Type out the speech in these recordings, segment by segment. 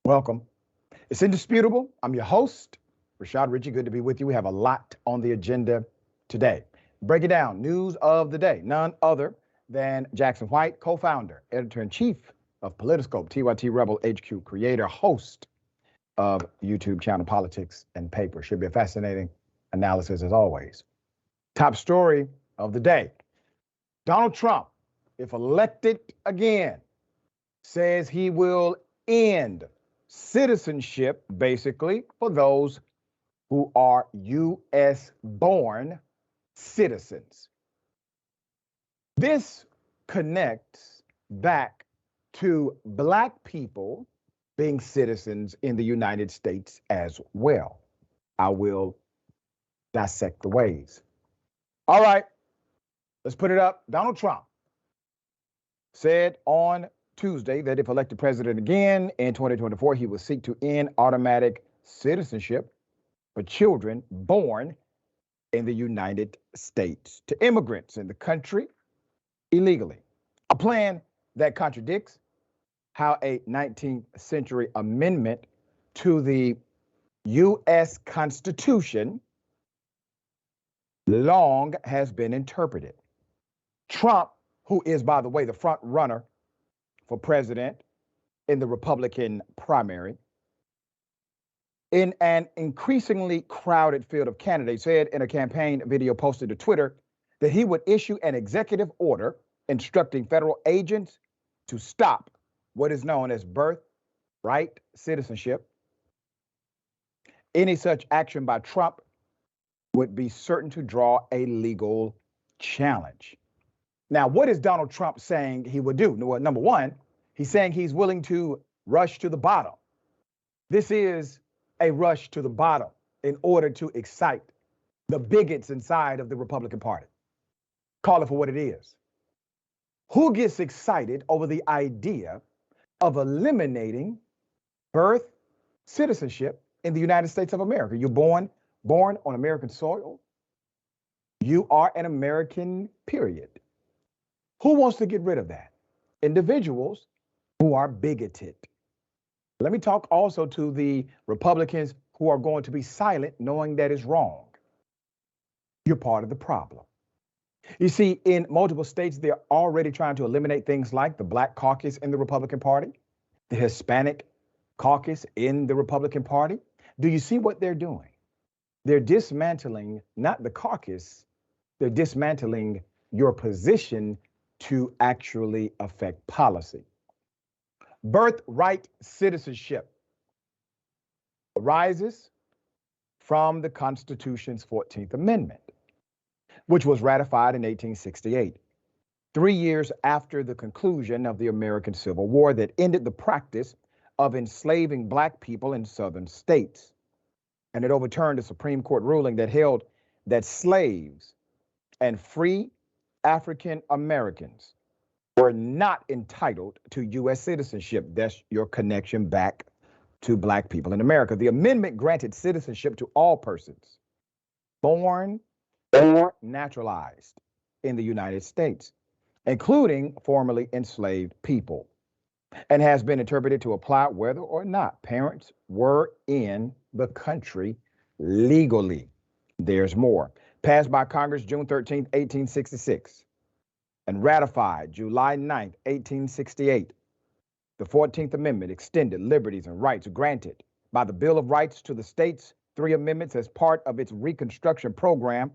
Welcome. It's indisputable. I'm your host, Rashad Ritchie. Good to be with you. We have a lot on the agenda today. Break it down. News of the day. None other than Jackson White, co-founder, editor-in-chief of Politiscope, TYT Rebel HQ, creator, host of YouTube channel Politics and Paper. Should be a fascinating analysis as always. Top story of the day. Donald Trump, if elected again, says he will end citizenship, basically, for those who are U.S. born citizens. This connects back to Black people being citizens in the United States as well. I will dissect the ways. All right, let's put it up. Donald Trump said on Tuesday that if elected president again in 2024, he will seek to end automatic citizenship for children born in the United States to immigrants in the country illegally. A plan that contradicts how a 19th century amendment to the U.S. Constitution long has been interpreted. Trump, who is, by the way, the front runner for president in the Republican primary, in an increasingly crowded field of candidates, said in a campaign video posted to Twitter that he would issue an executive order instructing federal agents to stop what is known as birthright citizenship. Any such action by Trump would be certain to draw a legal challenge. Now, what is Donald Trump saying he would do? Well, number one, he's saying he's willing to rush to the bottom. This is a rush to the bottom in order to excite the bigots inside of the Republican Party. Call it for what it is. Who gets excited over the idea of eliminating birth citizenship in the United States of America? You're born on American soil. You are an American, period. Who wants to get rid of that? Individuals who are bigoted. Let me talk also to the Republicans who are going to be silent knowing that is wrong. You're part of the problem. You see, in multiple states, they're already trying to eliminate things like the Black caucus in the Republican Party, the Hispanic caucus in the Republican Party. Do you see what they're doing? They're dismantling not the caucus, they're dismantling your position to actually affect policy. Birthright citizenship arises from the Constitution's 14th Amendment, which was ratified in 1868, 3 years after the conclusion of the American Civil War that ended the practice of enslaving Black people in southern states. And it overturned a Supreme Court ruling that held that slaves and free African Americans were not entitled to U.S. citizenship. That's your connection back to Black people in America. The amendment granted citizenship to all persons born or naturalized in the United States, including formerly enslaved people, and has been interpreted to apply whether or not parents were in the country legally. There's more. Passed by Congress June 13, 1866, and ratified July 9, 1868. The 14th Amendment extended liberties and rights granted by the Bill of Rights to the states, 3 amendments as part of its Reconstruction program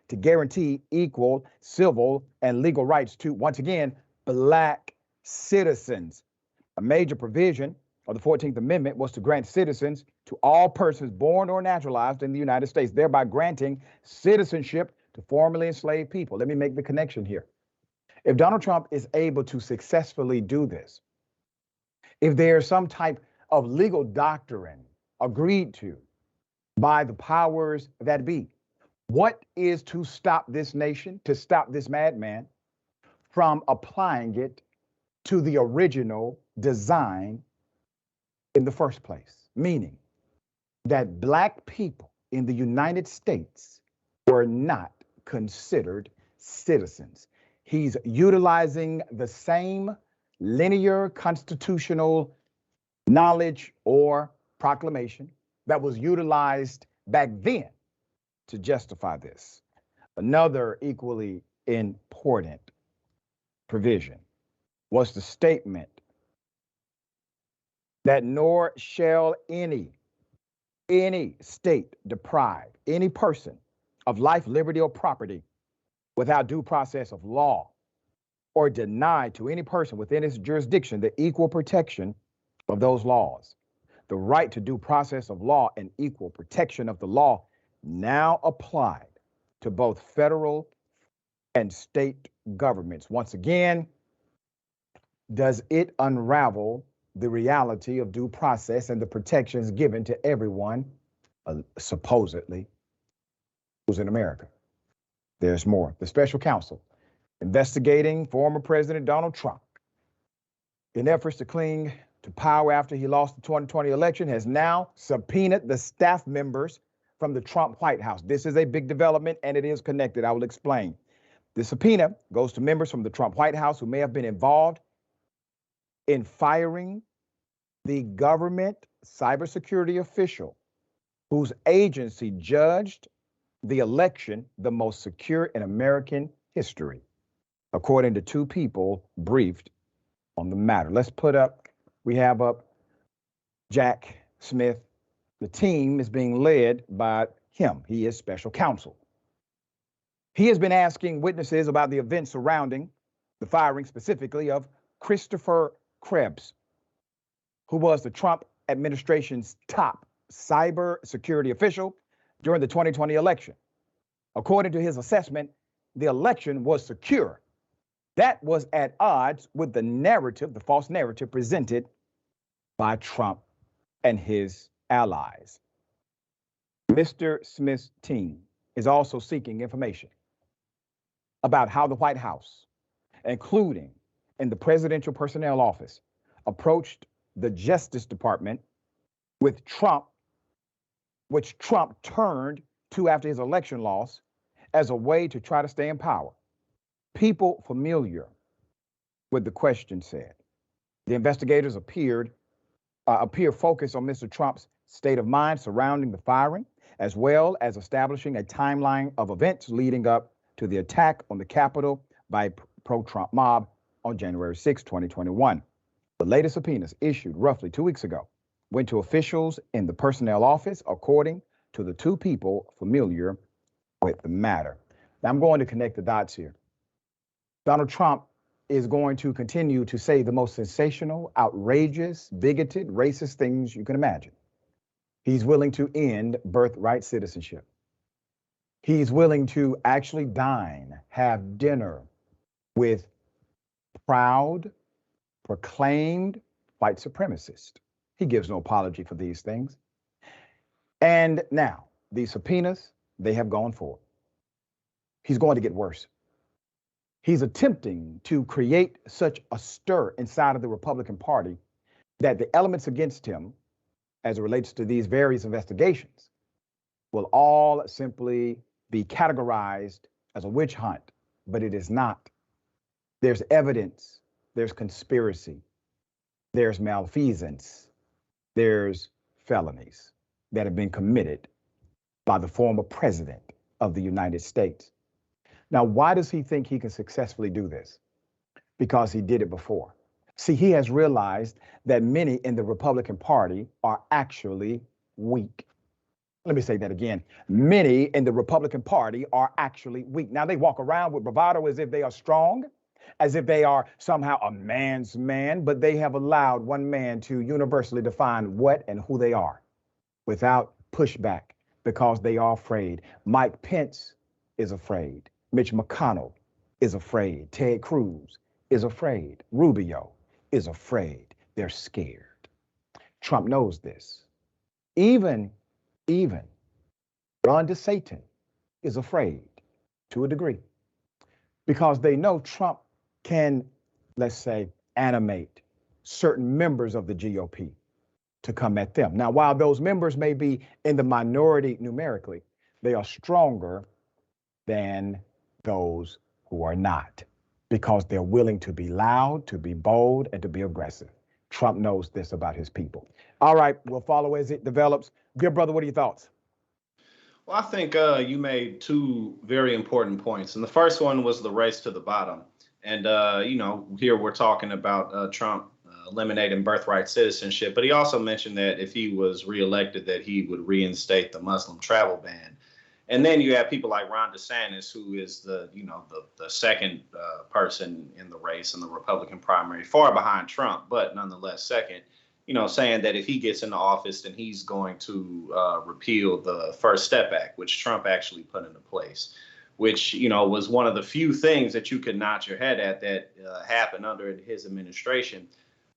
to guarantee equal civil and legal rights to, once again, Black citizens. A major provision of the 14th Amendment was to grant citizens to all persons born or naturalized in the United States, thereby granting citizenship to formerly enslaved people. Let me make the connection here. If Donald Trump is able to successfully do this, if there's some type of legal doctrine agreed to by the powers that be, what is to stop this nation, to stop this madman from applying it to the original design in the first place? Meaning that Black people in the United States were not considered citizens. He's utilizing the same linear constitutional knowledge, or proclamation that was utilized back then to justify this. Another equally important provision was the statement that nor shall any state deprive any person of life, liberty, or property without due process of law, or deny to any person within its jurisdiction the equal protection of those laws. The right to due process of law and equal protection of the law now applied to both federal and state governments. Once again, does it unravel the reality of due process and the protections given to everyone, supposedly, who's in America? There's more. The special counsel investigating former President Donald Trump in efforts to cling to power after he lost the 2020 election has now subpoenaed the staff members from the Trump White House. This is a big development and it is connected. I will explain. The subpoena goes to members from the Trump White House who may have been involved in firing the government cybersecurity official whose agency judged the election the most secure in American history, according to two people briefed on the matter. We have up Jack Smith. The team is being led by him. He is special counsel. He has been asking witnesses about the events surrounding the firing, specifically of Christopher Krebs, who was the Trump administration's top cyber security official during the 2020 election. According to his assessment, the election was secure. That was at odds with the narrative, the false narrative presented by Trump and his allies. Mr. Smith's team is also seeking information about how the White House, including in the Presidential Personnel Office, approached the Justice Department with Trump, which Trump turned to after his election loss as a way to try to stay in power. People familiar with the question said. The investigators appear focused on Mr. Trump's state of mind surrounding the firing, as well as establishing a timeline of events leading up to the attack on the Capitol by a pro-Trump mob on January 6, 2021. The latest subpoenas issued roughly 2 weeks ago went to officials in the personnel office, according to the two people familiar with the matter. Now, I'm going to connect the dots here. Donald Trump is going to continue to say the most sensational, outrageous, bigoted, racist things you can imagine. He's willing to end birthright citizenship. He's willing to actually dine, have dinner with proud, proclaimed white supremacists. He gives no apology for these things. And now, these subpoenas, they have gone forward. He's going to get worse. He's attempting to create such a stir inside of the Republican Party that the elements against him, as it relates to these various investigations, will all simply be categorized as a witch hunt, but it is not. There's evidence, there's conspiracy, there's malfeasance, there's felonies that have been committed by the former president of the United States. Now, why does he think he can successfully do this? Because he did it before. See, he has realized that many in the Republican Party are actually weak. Let me say that again. Many in the Republican Party are actually weak. Now, they walk around with bravado as if they are strong, as if they are somehow a man's man, but they have allowed one man to universally define what and who they are without pushback because they are afraid. Mike Pence is afraid. Mitch McConnell is afraid. Ted Cruz is afraid. Rubio is afraid. They're scared. Trump knows this. Even Ron DeSantis is afraid to a degree because they know Trump can, let's say, animate certain members of the GOP to come at them. Now, while those members may be in the minority numerically, they are stronger than those who are not, because they're willing to be loud, to be bold, and to be aggressive. Trump knows this about his people. All right, we'll follow as it develops. Good brother, what are your thoughts? Well, I think you made two very important points. And the first one was the race to the bottom. And, here we're talking about Trump eliminating birthright citizenship. But he also mentioned that if he was reelected, that he would reinstate the Muslim travel ban. And then you have people like Ron DeSantis, who is the second person in the race in the Republican primary, far behind Trump, but nonetheless second. Saying that if he gets into office, then he's going to repeal the First Step Act, which Trump actually put into place, which, was one of the few things that you could nod your head at that happened under his administration.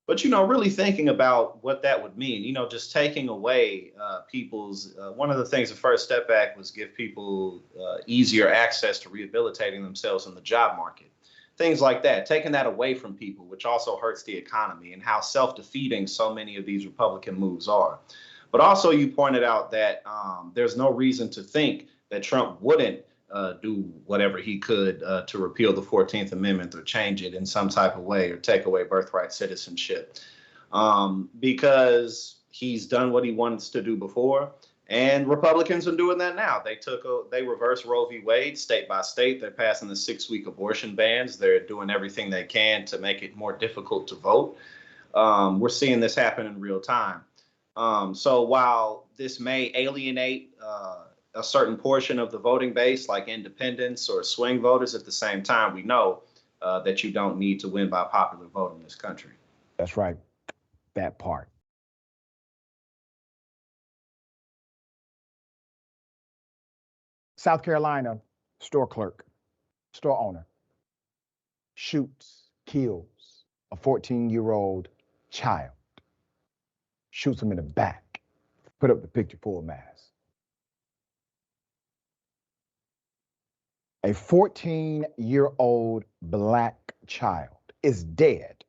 But, really thinking about what that would mean, just taking away people's one of the things the First Step Act was give people easier access to rehabilitating themselves in the job market. Things like that, taking that away from people, which also hurts the economy, and how self-defeating so many of these Republican moves are. But also, you pointed out that there's no reason to think that Trump wouldn't do whatever he could to repeal the 14th Amendment or change it in some type of way or take away birthright citizenship, because he's done what he wants to do before. And Republicans are doing that now. They reversed Roe v. Wade state by state. They're passing the 6-week abortion bans. They're doing everything they can to make it more difficult to vote. We're seeing this happen in real time. So while this may alienate a certain portion of the voting base, like independents or swing voters, at the same time, we know that you don't need to win by popular vote in this country. That's right. That part. South Carolina store clerk, store owner, shoots, kills a 14-year-old child, shoots him in the back. Put up the picture full mass. A 14-year-old black child is dead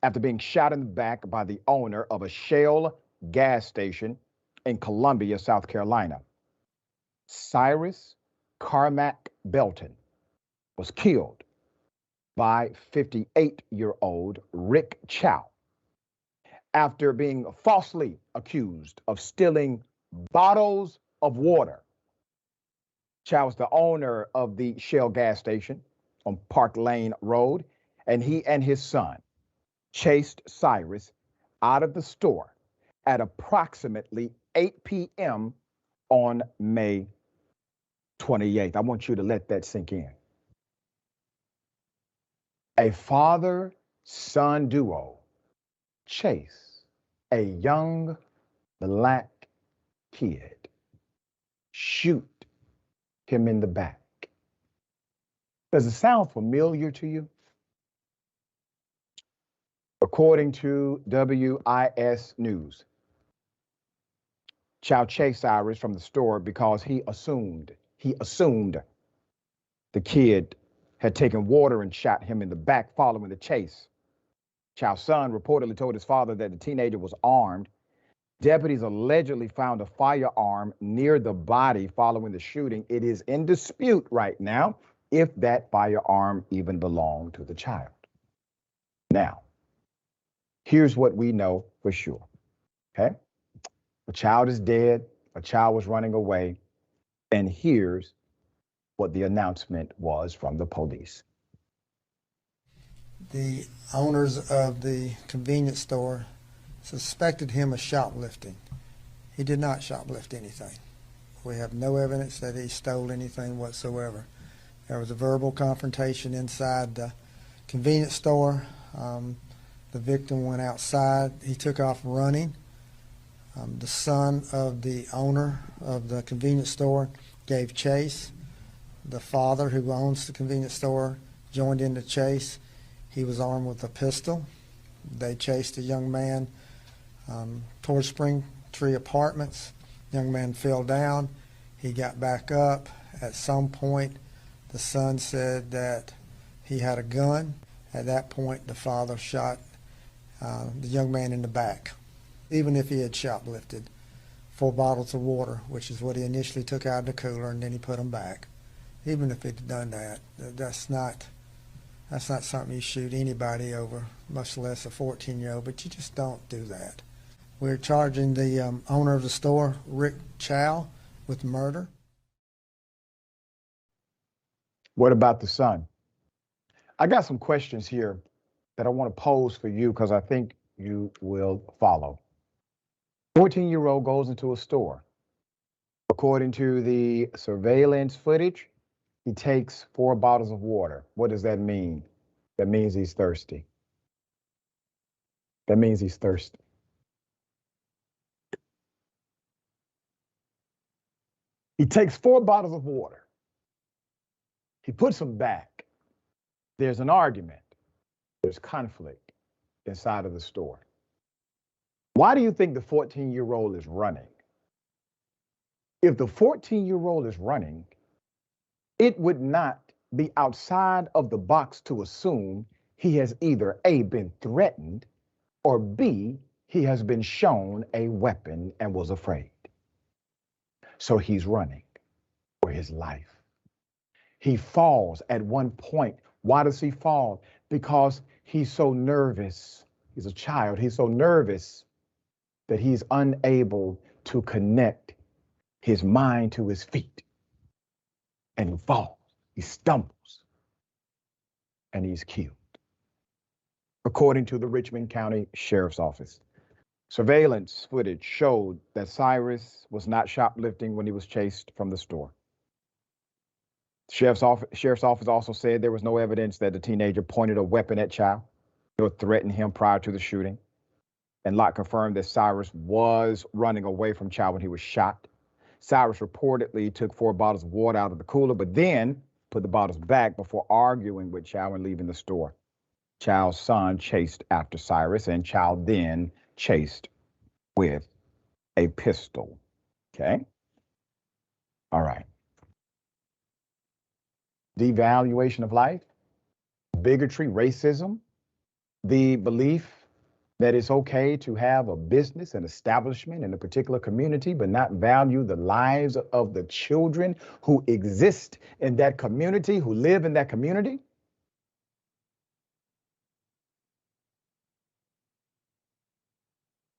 after being shot in the back by the owner of a Shell gas station in Columbia, South Carolina. Cyrus Carmack Belton was killed by 58-year-old Rick Chow after being falsely accused of stealing bottles of water. Chow is the owner of the Shell gas station on Park Lane Road, and he and his son chased Cyrus out of the store at approximately 8 p.m. on May 28th. I want you to let that sink in. A father-son duo chase a young black kid, shoot him in the back. Does it sound familiar to you? According to WIS News, Chow chased Cyrus from the store because he assumed the kid had taken water and shot him in the back following the chase. Chow's son reportedly told his father that the teenager was armed. Deputies allegedly found a firearm near the body following the shooting. It is in dispute right now if that firearm even belonged to the child. Now, here's what we know for sure, okay? A child is dead, a child was running away, and here's what the announcement was from the police. The owners of the convenience store suspected him of shoplifting. He did not shoplift anything. We have no evidence that he stole anything whatsoever. There was a verbal confrontation inside the convenience store. The victim went outside. He took off running. The son of the owner of the convenience store gave chase. The father, who owns the convenience store, joined in the chase. He was armed with a pistol. They chased a young man towards Springtree Apartments. Young man fell down. He got back up. At some point, the son said that he had a gun. At that point, the father shot the young man in the back. Even if he had shoplifted 4 bottles of water, which is what he initially took out of the cooler, and then he put them back. Even if he'd done that, that's not That's not something you shoot anybody over, much less a 14-year-old, but you just don't do that. We're charging the owner of the store, Rick Chow, with murder. What about the son? I got some questions here that I want to pose for you because I think you will follow. 14-year-old goes into a store. According to the surveillance footage, he takes 4 bottles of water. What does that mean? That means he's thirsty. That means he's thirsty. He takes 4 bottles of water. He puts them back. There's an argument. There's conflict inside of the store. Why do you think the 14-year-old is running? If the 14-year-old is running, it would not be outside of the box to assume he has either A, been threatened, or B, he has been shown a weapon and was afraid. So he's running for his life. He falls at one point. Why does he fall? Because he's so nervous. He's a child. He's so nervous that he's unable to connect his mind to his feet. And he falls. He stumbles. And he's killed. According to the Richmond County Sheriff's Office, surveillance footage showed that Cyrus was not shoplifting when he was chased from the store. Sheriff's Office also said there was no evidence that the teenager pointed a weapon at Chow or threatened him prior to the shooting. And Lott confirmed that Cyrus was running away from Chow when he was shot. Cyrus reportedly took 4 bottles of water out of the cooler, but then put the bottles back before arguing with Chow and leaving the store. Chow's son chased after Cyrus, and Chow then chased with a pistol. Okay? All right. Devaluation of life, bigotry, racism, the belief that it's okay to have a business, an establishment in a particular community, but not value the lives of the children who exist in that community, who live in that community.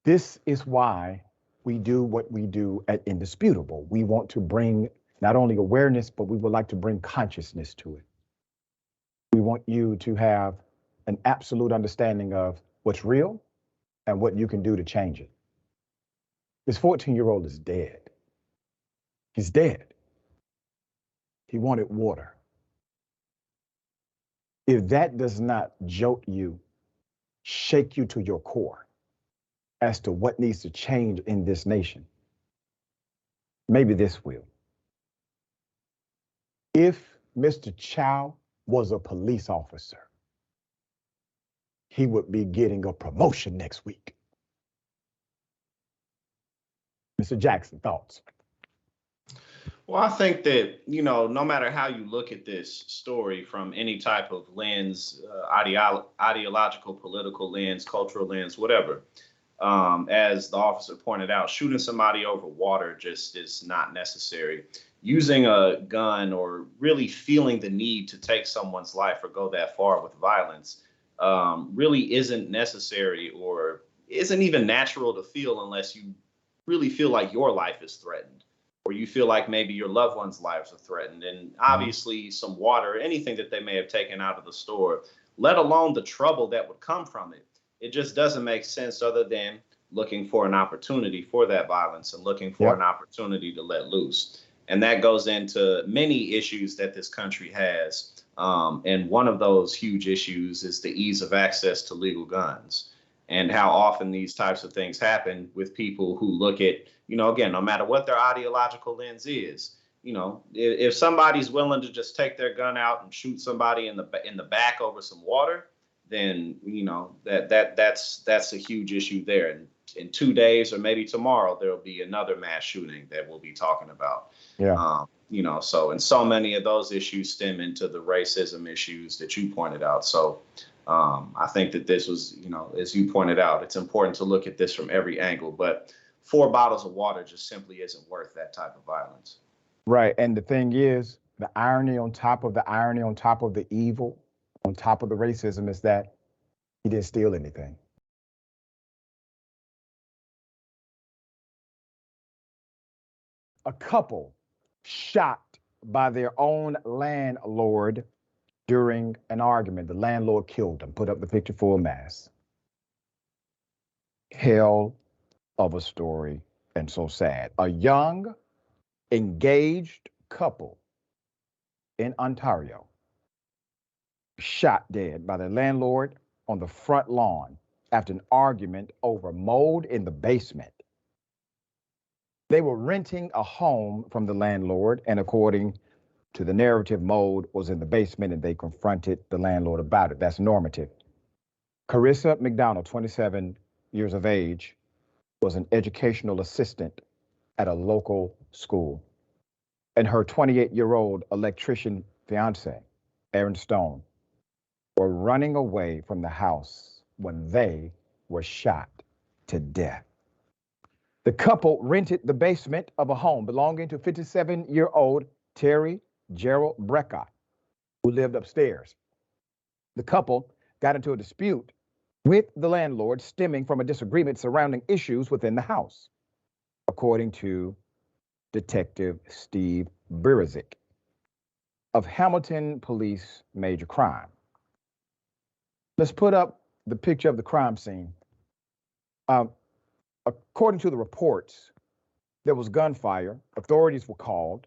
This is why we do what we do at Indisputable. We want to bring not only awareness, but we would like to bring consciousness to it. We want you to have an absolute understanding of what's real and what you can do to change it. This 14-year-old is dead. He's dead. He wanted water. If that does not jolt you, shake you to your core as to what needs to change in this nation, maybe this will. If Mr. Chow was a police officer, he would be getting a promotion next week. Mr. Jackson, thoughts? Well, I think that, no matter how you look at this story from any type of lens, ideological, political lens, cultural lens, whatever, as the officer pointed out, shooting somebody over water just is not necessary. Using a gun or really feeling the need to take someone's life or go that far with violence really isn't necessary or isn't even natural to feel unless you really feel like your life is threatened or you feel like maybe your loved ones' lives are threatened. And obviously some water, anything that they may have taken out of the store, let alone the trouble that would come from it. It just doesn't make sense other than looking for an opportunity for that violence and looking for an opportunity to let loose. And that goes into many issues that this country has. And one of those huge issues is the ease of access to legal guns and how often these types of things happen with people who look at, again, no matter what their ideological lens is, if somebody's willing to just take their gun out and shoot somebody in the back over some water, then, that's a huge issue there. And in 2 days or maybe tomorrow, there'll be another mass shooting that we'll be talking about. Yeah. So many of those issues stem into the racism issues that you pointed out. So I think that this was, as you pointed out, it's important to look at this from every angle, but 4 bottles of water just simply isn't worth that type of violence. Right. And the thing is, the irony on top of the irony on top of the evil on top of the racism is that he didn't steal anything. A couple shot by their own landlord during an argument. The landlord killed them. Put up the picture full mass. Hell of a story, and so sad. A young, engaged couple in Ontario shot dead by their landlord on the front lawn after an argument over mold in the basement. They were renting a home from the landlord, and according to the narrative, mold was in the basement and they confronted the landlord about it. That's normative. Carissa McDonald, 27 years of age, was an educational assistant at a local school. And her 28-year-old electrician fiance, Aaron Stone, were running away from the house when they were shot to death. The couple rented the basement of a home belonging to 57-year-old Terry Gerald Brecott, who lived upstairs. The couple got into a dispute with the landlord stemming from a disagreement surrounding issues within the house, according to Detective Steve Birizik of Hamilton Police Major Crime. Let's put up the picture of the crime scene. According to the reports, there was gunfire. Authorities were called.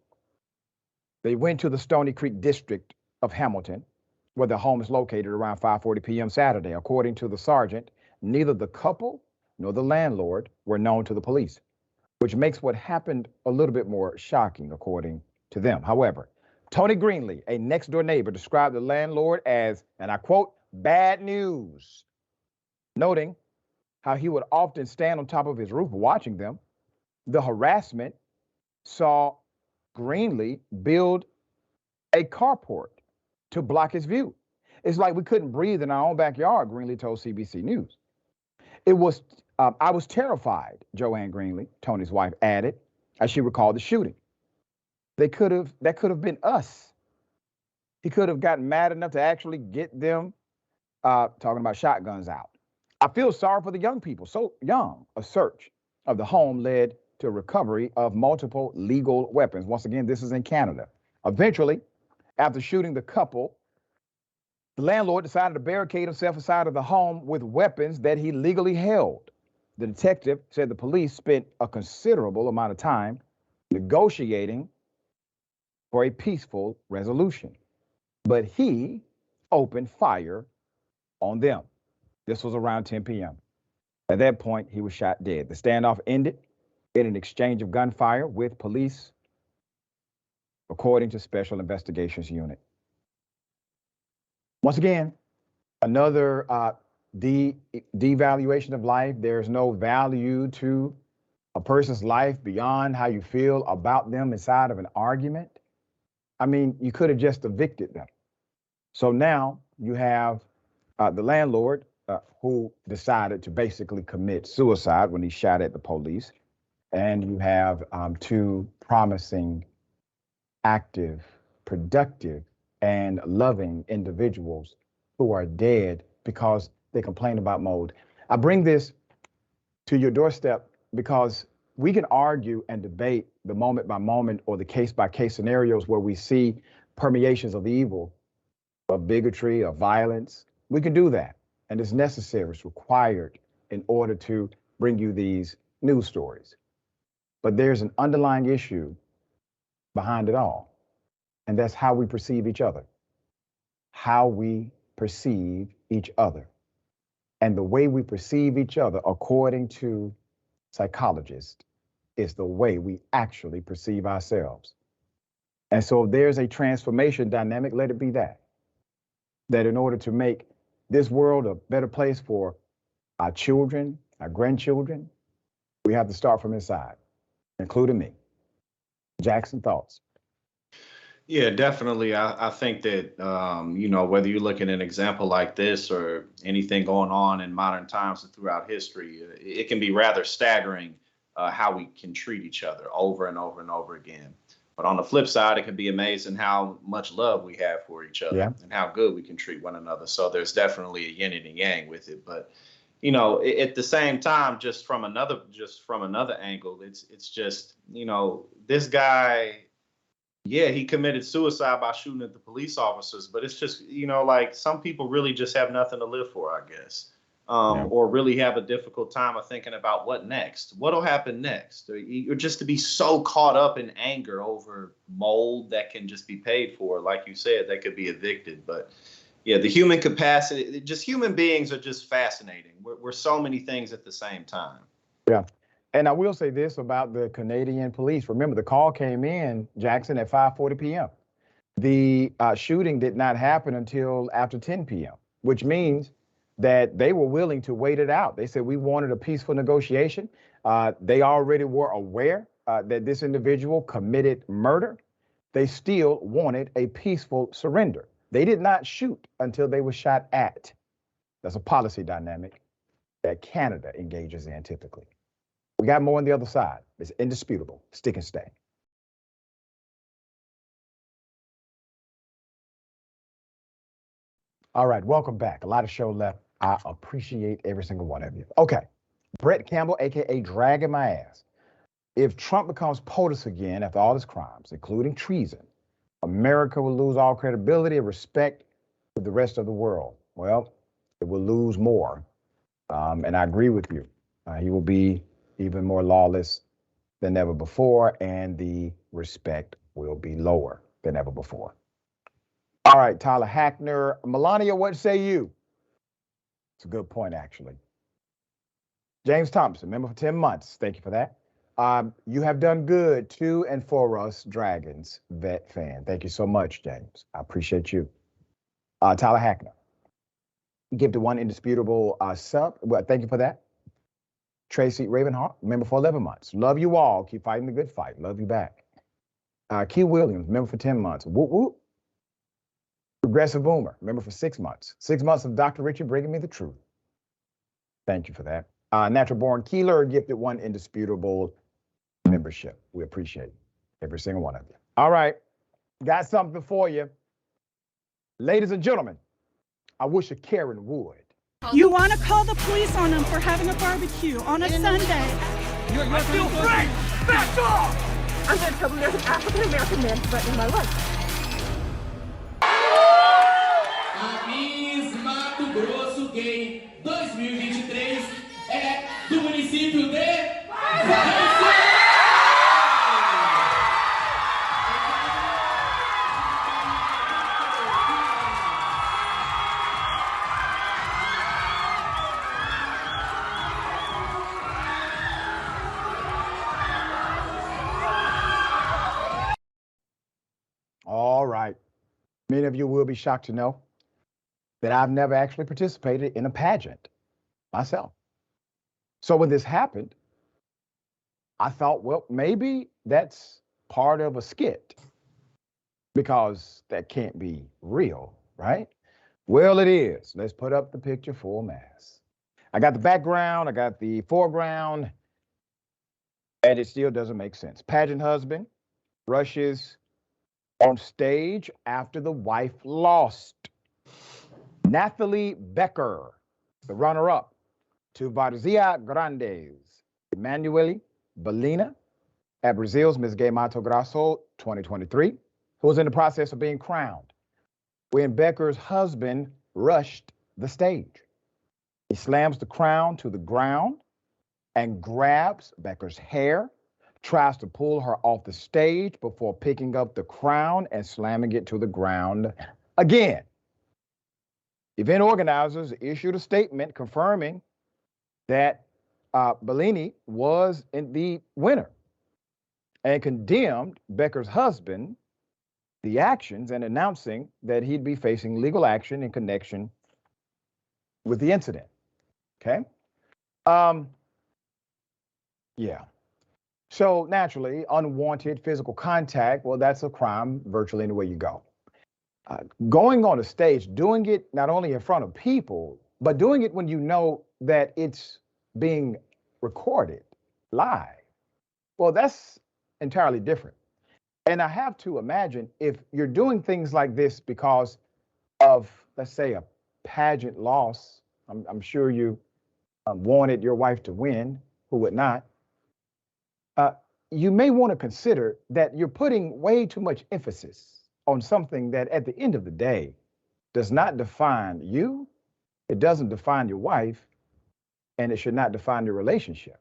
They went to the Stony Creek district of Hamilton, where the home is located, around 5:40 p.m. Saturday. According to the sergeant, neither the couple nor the landlord were known to the police, which makes what happened a little bit more shocking, according to them. However, Tony Greenlee, a next-door neighbor, described the landlord as, and I quote, bad news, noting how he would often stand on top of his roof watching them. The harassment saw Greenlee build a carport to block his view. It's like we couldn't breathe in our own backyard, Greenlee told CBC News. I was terrified, Joanne Greenlee, Tony's wife, added, as she recalled the shooting. That could have been us. He could have gotten mad enough to actually get them talking about shotguns out. I feel sorry for the young people, so young. A search of the home led to a recovery of multiple legal weapons. Once again, this is in Canada. Eventually, after shooting the couple, the landlord decided to barricade himself inside of the home with weapons that he legally held. The detective said the police spent a considerable amount of time negotiating for a peaceful resolution, but he opened fire on them. This was around 10 p.m. At that point, he was shot dead. The standoff ended in an exchange of gunfire with police, according to Special Investigations Unit. Once again, another devaluation of life. There's no value to a person's life beyond how you feel about them inside of an argument. I mean, you could have just evicted them. So now you have the landlord who decided to basically commit suicide when he shot at the police. And you have two promising, active, productive, and loving individuals who are dead because they complain about mold. I bring this to your doorstep because we can argue and debate the moment by moment or the case by case scenarios where we see permeations of evil, of bigotry, of violence. We can do that. And it's necessary, it's required in order to bring you these news stories. But there's an underlying issue behind it all. And that's how we perceive each other. How we perceive each other. And the way we perceive each other, according to psychologists, is the way we actually perceive ourselves. And so if there's a transformation dynamic, let it be that. That in order to make this world a better place for our children, our grandchildren, we have to start from inside, including me. Jackson, thoughts? Yeah, definitely. I think that, whether you look at an example like this or anything going on in modern times and throughout history, it can be rather staggering how we can treat each other over and over and over again. But on the flip side, it can be amazing how much love we have for each other Yeah. and how good we can treat one another. So there's definitely a yin and a yang with it. But at the same time, just from another angle, it's just, this guy, yeah, he committed suicide by shooting at the police officers, but it's just, like some people really just have nothing to live for, I guess. Or really have a difficult time of thinking about what next, what'll happen next, or just to be so caught up in anger over mold that can just be paid for. Like you said, they could be evicted. But yeah, the human capacity, just human beings are just fascinating. We're so many things at the same time. Yeah. And I will say this about the Canadian police. Remember, the call came in, Jackson, at 5:40 p.m. The shooting did not happen until after 10 p.m., which means that they were willing to wait it out. They said, we wanted a peaceful negotiation. They already were aware that this individual committed murder. They still wanted a peaceful surrender. They did not shoot until they were shot at. That's a policy dynamic that Canada engages in typically. We got more on the other side. It's indisputable. Stick and stay. All right, welcome back. A lot of show left. I appreciate every single one of you. Okay, Brett Campbell, AKA Dragging My Ass. If Trump becomes POTUS again after all his crimes, including treason, America will lose all credibility and respect with the rest of the world. Well, it will lose more. And I agree with you. He will be even more lawless than ever before, and the respect will be lower than ever before. All right, Tyler Hackner. Melania, what say you? It's a good point, actually. James Thompson, member for 10 months. Thank you for that. You have done good to and for us, Dragons vet fan. Thank you so much, James. I appreciate you. Tyler Hackner, give the one indisputable sub. Well, thank you for that. Tracy Ravenhart, member for 11 months. Love you all. Keep fighting the good fight. Love you back. Key Williams, member for 10 months. Whoop, whoop. Progressive Boomer, member for 6 months. 6 months of Dr. Richard bringing me the truth. Thank you for that. Natural Born Keeler gifted one indisputable membership. We appreciate every single one of you. All right, got something for you. Ladies and gentlemen, I wish a Karen would. You want to call the police on them for having a barbecue on a Sunday. I feel free! Back off! I'm going to tell them there's an African-American man threatening my life. A Miss Mato Grosso Gay 2023 é do município de Valência! All right. Many of you will be shocked to know that I've never actually participated in a pageant myself. So when this happened, I thought, well, maybe that's part of a skit because that can't be real, right? Well, it is. Let's put up the picture full mass. I got the background, I got the foreground, and it still doesn't make sense. Pageant husband rushes on stage after the wife lost. Nathalie Becker, the runner-up to Varzia Grandes, Emanuele Bellina at Brazil's Miss Gay Mato Grosso 2023, who was in the process of being crowned when Becker's husband rushed the stage. He slams the crown to the ground and grabs Becker's hair, tries to pull her off the stage before picking up the crown and slamming it to the ground again. Event organizers issued a statement confirming that Bellini was the winner and condemned Becker's husband, the actions, and announcing that he'd be facing legal action in connection with the incident. Okay? Yeah. So naturally, unwanted physical contact, well, that's a crime virtually anywhere you go. Going on a stage, doing it not only in front of people, but doing it when you know that it's being recorded live, well, that's entirely different. And I have to imagine if you're doing things like this because of, let's say, a pageant loss, I'm sure you wanted your wife to win, who would not? Uh, you may want to consider that you're putting way too much emphasis on something that at the end of the day does not define you, it doesn't define your wife, and it should not define your relationship.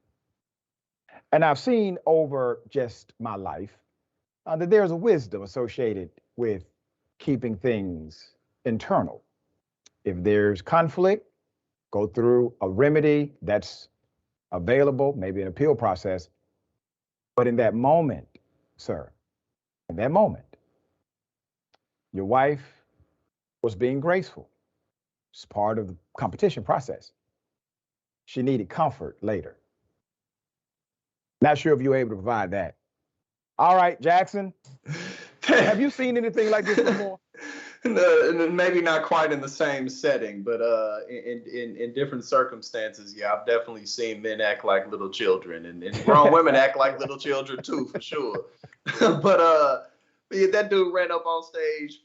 And I've seen over just my life that there's a wisdom associated with keeping things internal. If there's conflict, go through a remedy that's available, maybe an appeal process. But in that moment, sir, in that moment, your wife was being graceful. It's part of the competition process. She needed comfort later. Not sure if you were able to provide that. All right, Jackson, have you seen anything like this before? No, maybe not quite in the same setting, but in different circumstances, yeah, I've definitely seen men act like little children, and grown women act like little children too, for sure. But yeah, that dude ran up on stage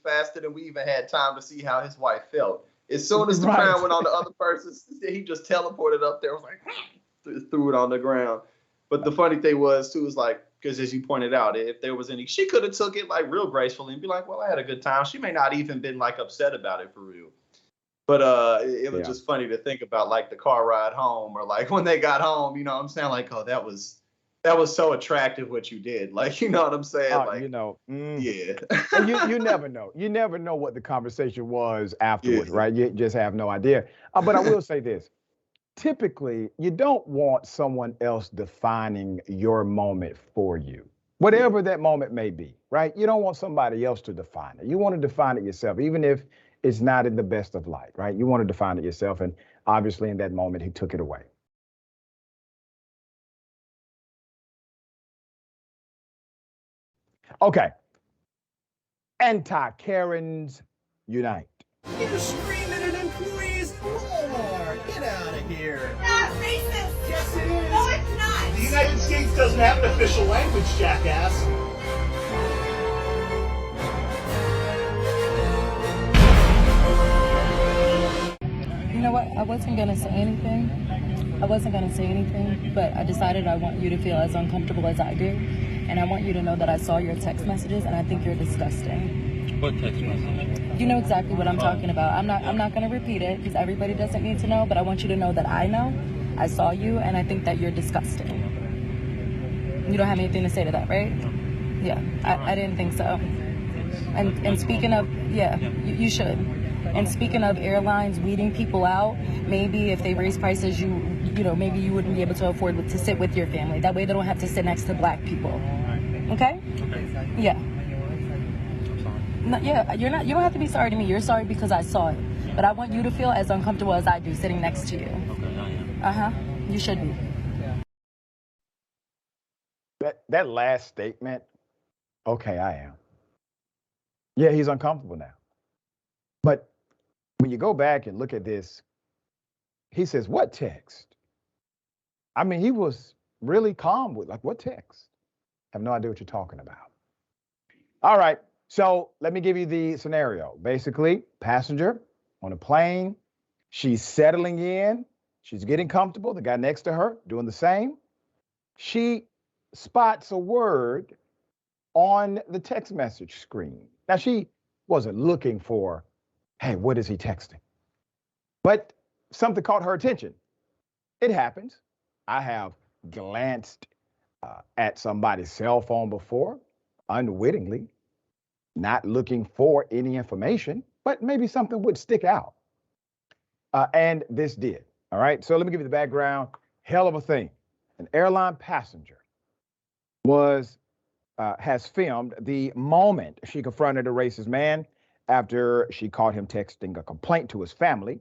faster than we even had time to see how his wife felt. As soon as the crown went on the other person, he just teleported up there, was like, threw it on the ground. But the funny thing was too, is like, because as you pointed out, if there was any, she could have took it like real gracefully and be like, well, I had a good time. She may not even been like upset about it for real. But it was just funny to think about, like the car ride home, or like when they got home, you know what I'm saying? Like, oh, that was so attractive what you did. Like, you know what I'm saying? Like, you know, yeah. you never know. You never know what the conversation was afterwards, right? You just have no idea. But I will say this. Typically, you don't want someone else defining your moment for you, whatever that moment may be, right? You don't want somebody else to define it. You want to define it yourself, even if it's not in the best of light, right? You want to define it yourself. And obviously, in that moment, he took it away. Okay. Anti-Karens unite. You're screaming at employees more! Get out of here! That's racist! Yes, it is! No, it's not! The United States doesn't have an official language, jackass! You know what? I wasn't gonna say anything. But I decided I want you to feel as uncomfortable as I do. And I want you to know that I saw your text messages and I think you're disgusting. What text message? You know exactly what I'm talking about. I'm not gonna repeat it because everybody doesn't need to know, but I want you to know that I know. I saw you and I think that you're disgusting. You don't have anything to say to that, right? Yeah, I didn't think so. And speaking of, yeah, you should. And speaking of airlines weeding people out, maybe if they raise prices, you know, maybe you wouldn't be able to afford to sit with your family. That way they don't have to sit next to black people. Okay? Yeah. No, yeah, you don't have to be sorry to me. You're sorry because I saw it. But I want you to feel as uncomfortable as I do sitting next to you. Uh-huh. You should be. That last statement, okay, I am. Yeah, he's uncomfortable now. But when you go back and look at this, he says, what text? I mean, he was really calm with, like, what text? I have no idea what you're talking about. All right, so let me give you the scenario. Basically, passenger on a plane, she's settling in, she's getting comfortable, the guy next to her doing the same. She spots a word on the text message screen. Now, she wasn't looking for, hey, what is he texting? But something caught her attention. It happens. I have glanced at somebody's cell phone before, unwittingly, not looking for any information, but maybe something would stick out. And this did. All right. So let me give you the background. Hell of a thing. An airline passenger has filmed the moment she confronted a racist man after she caught him texting a complaint to his family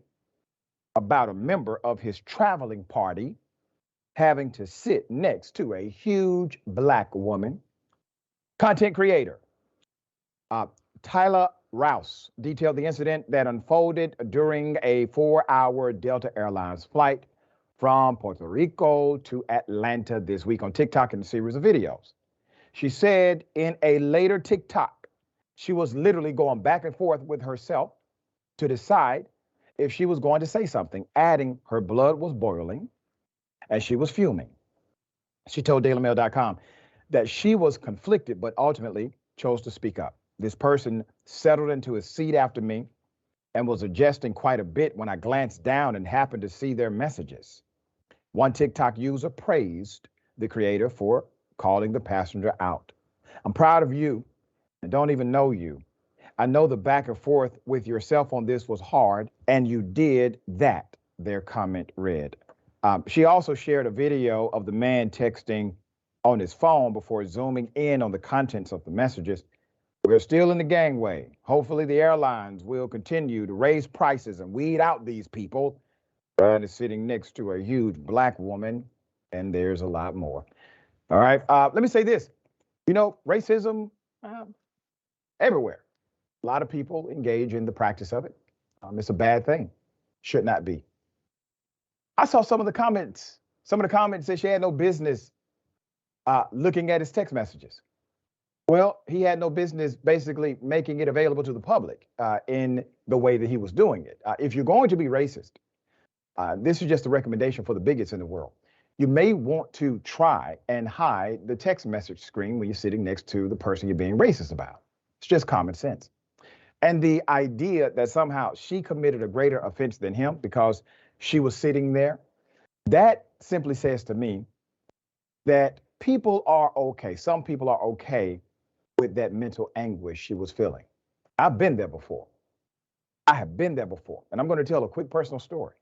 about a member of his traveling party having to sit next to a huge black woman. Content creator Tyler Rouse detailed the incident that unfolded during a 4-hour Delta Airlines flight from Puerto Rico to Atlanta this week on TikTok in a series of videos. She said in a later TikTok, she was literally going back and forth with herself to decide if she was going to say something, adding her blood was boiling and she was fuming. She told DailyMail.com that she was conflicted, but ultimately chose to speak up. This person settled into his seat after me and was adjusting quite a bit when I glanced down and happened to see their messages. One TikTok user praised the creator for calling the passenger out. I'm proud of you and don't even know you. I know the back and forth with yourself on this was hard, and you did that, their comment read. She also shared a video of the man texting on his phone before zooming in on the contents of the messages. We're still in the gangway. Hopefully the airlines will continue to raise prices and weed out these people. Brad is sitting next to a huge black woman, and there's a lot more. All right, let me say this. You know, racism everywhere. A lot of people engage in the practice of it. It's a bad thing. Should not be. I saw some of the comments. Some of the comments said she had no business looking at his text messages. Well, he had no business basically making it available to the public in the way that he was doing it. If you're going to be racist, this is just a recommendation for the bigots in the world. You may want to try and hide the text message screen when you're sitting next to the person you're being racist about. It's just common sense. And the idea that somehow she committed a greater offense than him because she was sitting there, that simply says to me that people are okay. Some people are okay with that mental anguish she was feeling. I've been there before. I have been there before. And I'm going to tell a quick personal story.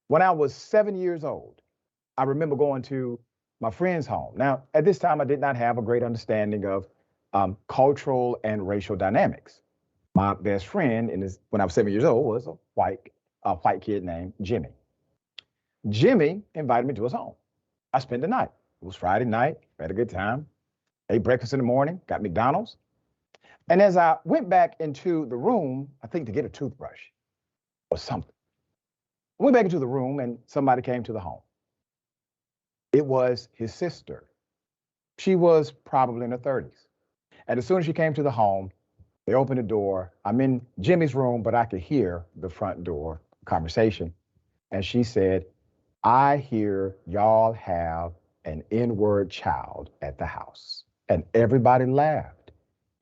When I was 7 years old, I remember going to my friend's home. Now, at this time, I did not have a great understanding of cultural and racial dynamics. My best friend when I was 7 years old was a white kid named Jimmy. Jimmy invited me to his home. I spent the night. It was Friday night. We had a good time. Ate breakfast in the morning, got McDonald's. And as I went back into the room, I think to get a toothbrush or something, I went back into the room and somebody came to the home. It was his sister. She was probably in her 30s. And as soon as she came to the home, they opened the door. I'm in Jimmy's room, but I could hear the front door conversation. And she said, I hear y'all have an N-word child at the house. And everybody laughed,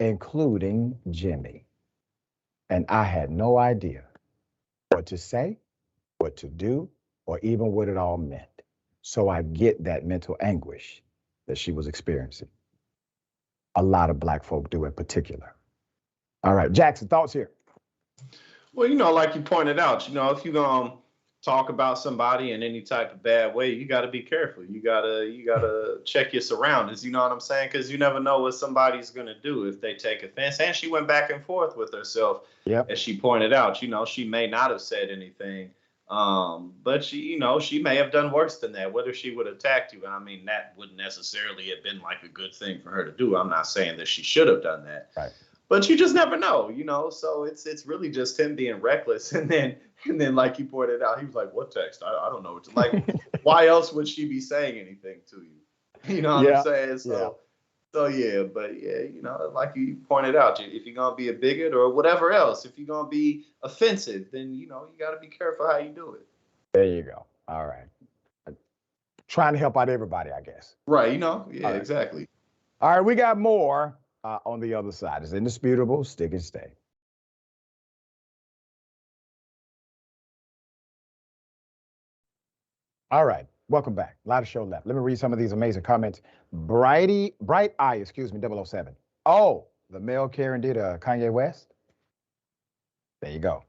including Jimmy. And I had no idea what to say, what to do, or even what it all meant. So I get that mental anguish that she was experiencing. A lot of black folk do in particular. All right, Jackson, thoughts here? Well, like you pointed out, if you're going to talk about somebody in any type of bad way, you got to be careful. You got to check your surroundings, you know what I'm saying? Because you never know what somebody's going to do if they take offense. And she went back and forth with herself. Yep. As she pointed out, she may not have said anything, but she may have done worse than that, whether she would have attacked you. And I mean, that wouldn't necessarily have been like a good thing for her to do. I'm not saying that she should have done that. Right. But you just never know, so it's really just him being reckless. And then like you pointed out, he was like, what text? I don't know what to like. Why else would she be saying anything to you? You know what I'm saying? But like you pointed out, if you're going to be a bigot or whatever else, if you're going to be offensive, then, you got to be careful how you do it. There you go. All right. Trying to help out everybody, I guess. Right. Right. Exactly. All right. We got more on the other side. It's indisputable. Stick and stay. All right. Welcome back. A lot of show left. Let me read some of these amazing comments. Bright Eye, 007. Oh, the mail Karen did Kanye West. There you go.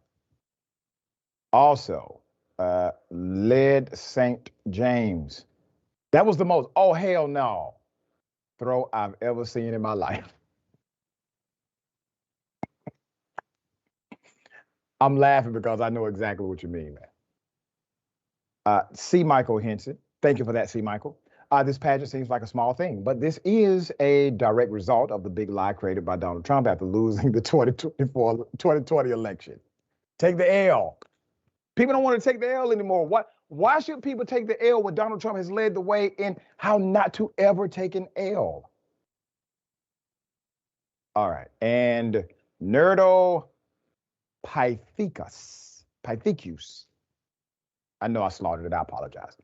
Also, Led St. James. That was the most, oh, hell no, throw I've ever seen in my life. I'm laughing because I know exactly what you mean, man. C. Michael Henson. Thank you for that, C. Michael. This pageant seems like a small thing, but this is a direct result of the big lie created by Donald Trump after losing the 2020 election. Take the L. People don't want to take the L anymore. Why should people take the L when Donald Trump has led the way in how not to ever take an L? All right. And Nerdo Pythicus. I know I slaughtered it. I apologize.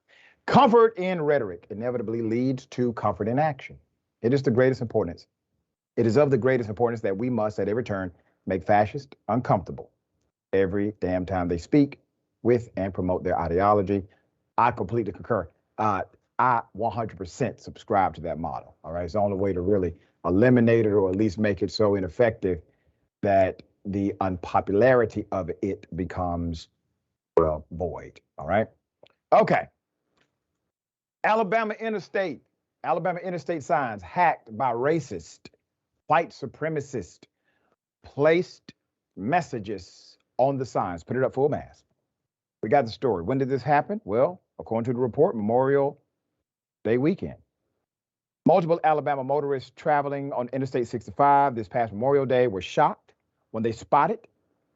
Comfort in rhetoric inevitably leads to comfort in action. It is the greatest importance. It is of the greatest importance that we must, at every turn, make fascists uncomfortable every damn time they speak with and promote their ideology. I completely concur. I 100% subscribe to that model. All right. It's the only way to really eliminate it, or at least make it so ineffective that the unpopularity of it becomes, well, void. All right. Okay. Alabama interstate signs hacked by racist, white supremacist, placed messages on the signs. Put it up full mast. We got the story. When did this happen? Well, according to the report, Memorial Day weekend. Multiple Alabama motorists traveling on Interstate 65 this past Memorial Day were shocked when they spotted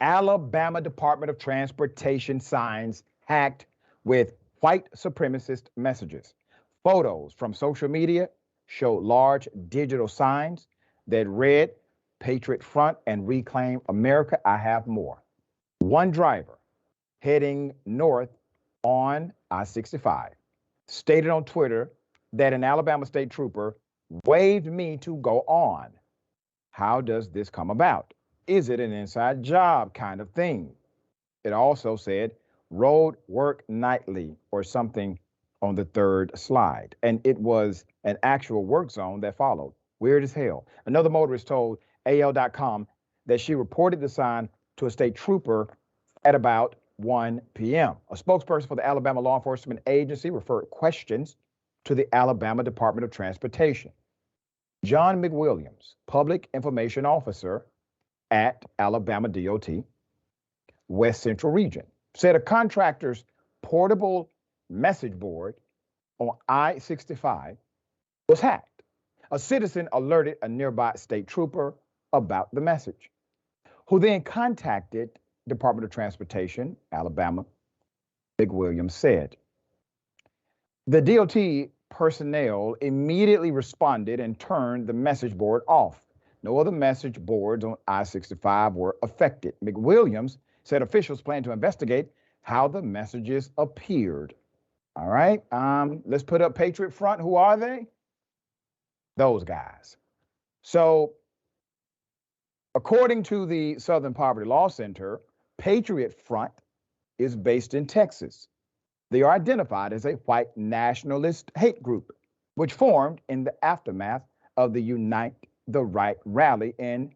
Alabama Department of Transportation signs hacked with white supremacist messages. Photos from social media show large digital signs that read Patriot Front and Reclaim America, I Have More. One driver heading north on I-65 stated on Twitter that an Alabama state trooper waved me to go on. How does this come about? Is it an inside job kind of thing? It also said road work nightly or something on the third slide. And it was an actual work zone that followed. Weird as hell. Another motorist told AL.com that she reported the sign to a state trooper at about 1 p.m. A spokesperson for the Alabama Law Enforcement Agency referred questions to the Alabama Department of Transportation. John McWilliams, Public Information Officer at Alabama DOT, West Central Region, said a contractor's portable message board on I-65 was hacked. A citizen alerted a nearby state trooper about the message, who then contacted Department of Transportation, Alabama. McWilliams said. The DOT personnel immediately responded and turned the message board off. No other message boards on I-65 were affected. McWilliams said officials plan to investigate how the messages appeared. All right, let's put up Patriot Front. Who are they? Those guys. So, according to the Southern Poverty Law Center, Patriot Front is based in Texas. They are identified as a white nationalist hate group, which formed in the aftermath of the Unite the Right rally in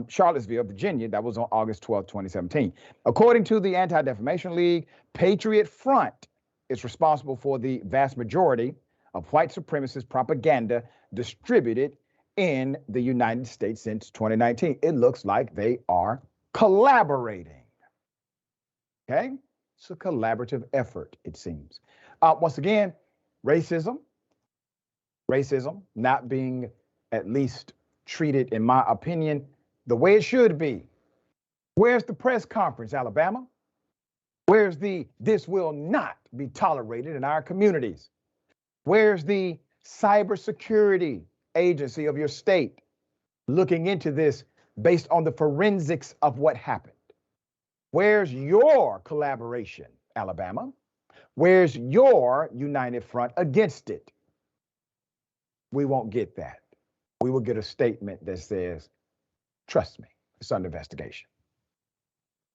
Charlottesville, Virginia. That was on August 12, 2017. According to the Anti-Defamation League, Patriot Front is responsible for the vast majority of white supremacist propaganda distributed in the United States since 2019. It looks like they are collaborating. Okay? It's a collaborative effort, it seems. Once again, racism not being at least treated, in my opinion, the way it should be. Where's the press conference, Alabama? Where's the "this will not be tolerated in our communities"? Where's the cybersecurity agency of your state looking into this based on the forensics of what happened? Where's your collaboration, Alabama? Where's your united front against it? We won't get that. We will get a statement that says, trust me, it's under investigation.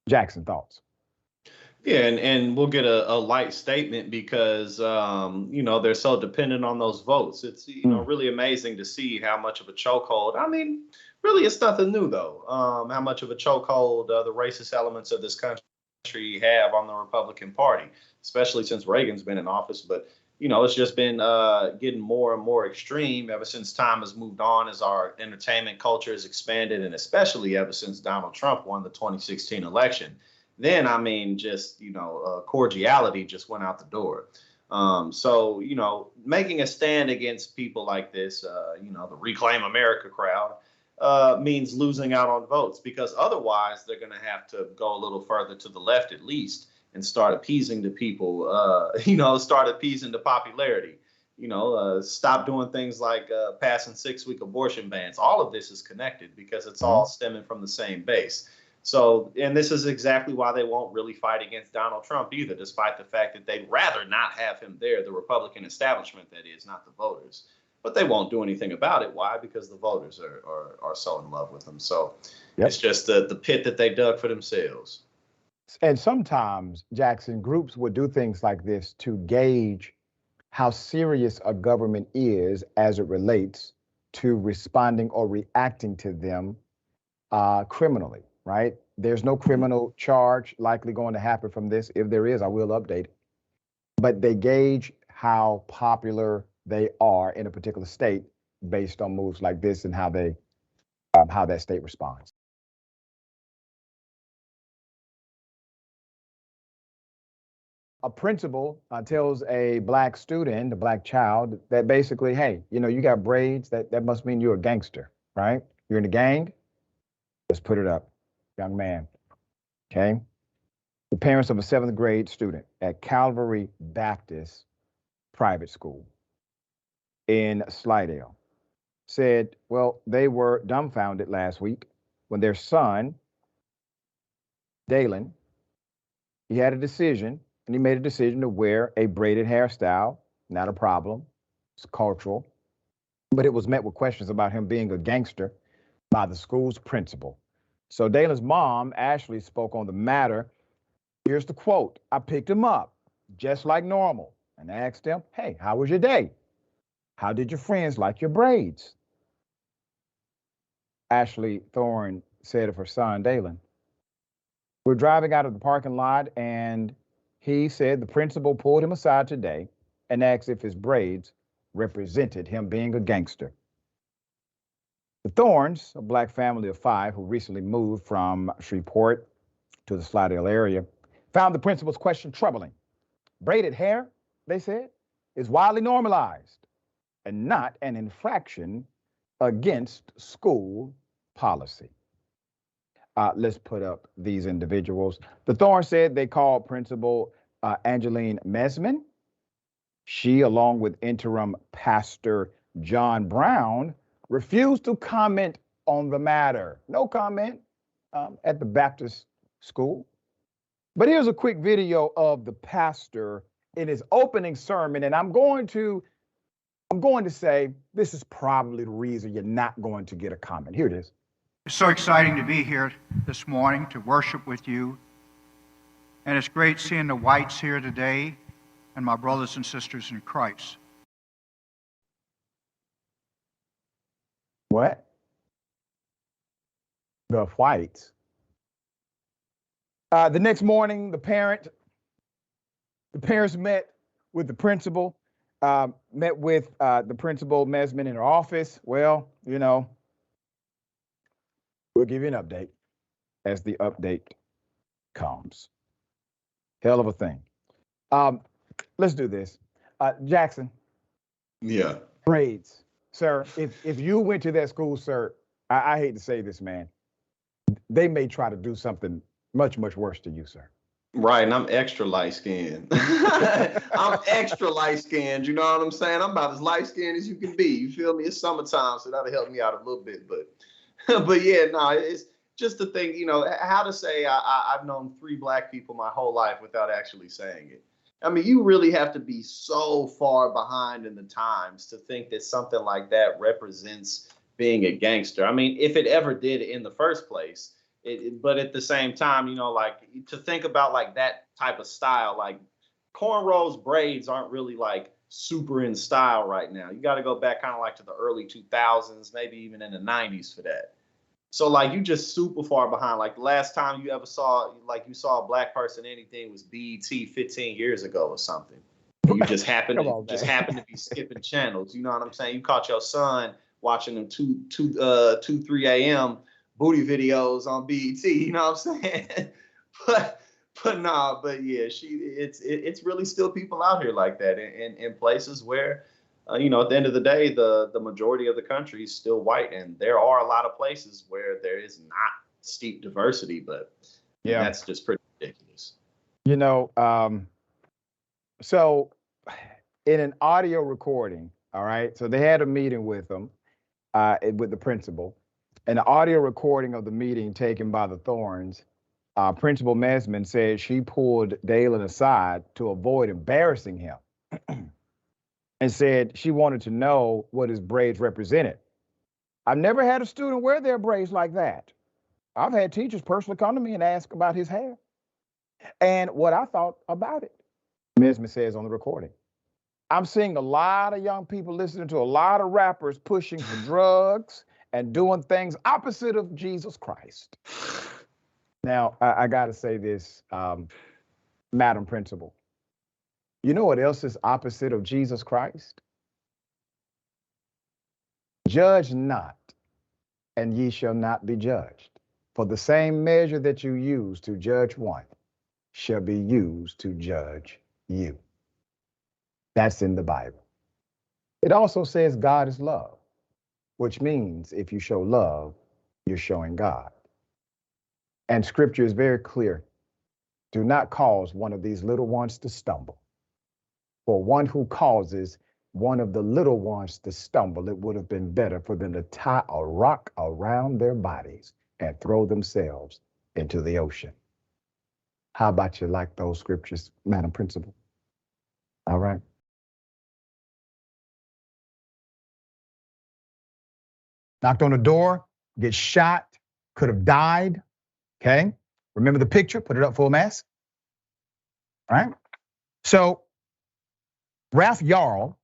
Jackson, thoughts? Yeah, and we'll get a light statement because, they're so dependent on those votes. It's, really amazing to see how much of a chokehold. I mean, really, it's nothing new, though, how much of a chokehold the racist elements of this country have on the Republican Party, especially since Reagan's been in office. But, it's just been getting more and more extreme ever since time has moved on, as our entertainment culture has expanded, and especially ever since Donald Trump won the 2016 election. Then, cordiality just went out the door. Making a stand against people like this, the Reclaim America crowd, means losing out on votes, because otherwise they're going to have to go a little further to the left at least and start appeasing the people, start appeasing the popularity. stop doing things like passing 6-week abortion bans. All of this is connected because it's all stemming from the same base. So, and this is exactly why they won't really fight against Donald Trump either, despite the fact that they'd rather not have him there, the Republican establishment, that is, not the voters. But they won't do anything about it. Why? Because the voters are so in love with him. So It's just the pit that they dug for themselves. And sometimes, Jackson, groups would do things like this to gauge how serious a government is as it relates to responding or reacting to them criminally, right? There's no criminal charge likely going to happen from this. If there is, I will update it. But they gauge how popular they are in a particular state based on moves like this and how that state responds. A principal tells a black student, a black child, that basically, hey, you got braids, that must mean you're a gangster, right? You're in a gang? Let's put it up, young man, okay? The parents of a 7th grade student at Calvary Baptist Private School in Slidell said, well, they were dumbfounded last week when their son, Dalen, he had a decision, and he made a decision to wear a braided hairstyle. Not a problem. It's cultural. But it was met with questions about him being a gangster by the school's principal. So Dalen's mom, Ashley, spoke on the matter. Here's the quote. I picked him up, just like normal, and asked him, hey, how was your day? How did your friends like your braids? Ashley Thorne said of her son, Dalen, we're driving out of the parking lot, and he said the principal pulled him aside today and asked if his braids represented him being a gangster. The Thorns, a black family of 5 who recently moved from Shreveport to the Slidell area, found the principal's question troubling. Braided hair, they said, is widely normalized and not an infraction against school policy. Let's put up these individuals. The Thorns said they called Principal Angeline Mesman. She, along with interim pastor John Brown, refused to comment on the matter. No comment at the Baptist school. But here's a quick video of the pastor in his opening sermon, and I'm going to say this is probably the reason you're not going to get a comment. Here it is. It's so exciting to be here this morning to worship with you. And it's great seeing the whites here today and my brothers and sisters in Christ. What? The whites. The next morning, the parents met with the principal, met with the principal Mesman in her office. Well, we'll give you an update as the update comes. Hell of a thing. Let's do this. Jackson. Yeah. Braids. Sir, if you went to that school, sir, I hate to say this, man, they may try to do something much, much worse to you, sir. Right, and I'm extra light-skinned. I'm extra light-skinned, you know what I'm saying? I'm about as light-skinned as you can be, you feel me? It's summertime, so that'll help me out a little bit, but yeah, no, it's just the thing, how to say I've known 3 black people my whole life without actually saying it. I mean, you really have to be so far behind in the times to think that something like that represents being a gangster. I mean, if it ever did in the first place, but at the same time, like to think about like that type of style, like cornrows, braids aren't really like super in style right now. You got to go back kind of like to the early 2000s, maybe even in the 90s for that. So like you just super far behind. Like the last time you ever saw, like you saw a black person anything was BET 15 years ago or something. And you just happened to be skipping channels. You know what I'm saying? You caught your son watching them 3 a.m. booty videos on BET. You know what I'm saying? but yeah, it's really still people out here like that in places where. At the end of the day, the majority of the country is still white, and there are a lot of places where there is not steep diversity, but yeah, that's just pretty ridiculous. So in an audio recording, all right? So they had a meeting with him, with the principal. An audio recording of the meeting taken by the Thorns, Principal Mesman said she pulled Dalen aside to avoid embarrassing him and said she wanted to know what his braids represented. I've never had a student wear their braids like that. I've had teachers personally come to me and ask about his hair and what I thought about it. Mesman says on the recording, I'm seeing a lot of young people listening to a lot of rappers pushing for drugs and doing things opposite of Jesus Christ. Now, I got to say this, Madam Principal. You know what else is opposite of Jesus Christ? Judge not, and ye shall not be judged. For the same measure that you use to judge one shall be used to judge you. That's in the Bible. It also says God is love, which means if you show love, you're showing God. And scripture is very clear. Do not cause one of these little ones to stumble. For one who causes one of the little ones to stumble, it would have been better for them to tie a rock around their bodies and throw themselves into the ocean. How about you like those scriptures, Madam Principal? All right. Knocked on the door, gets shot, could have died. Okay. Remember the picture, put it up full mass. All right. So Ralph Yarl,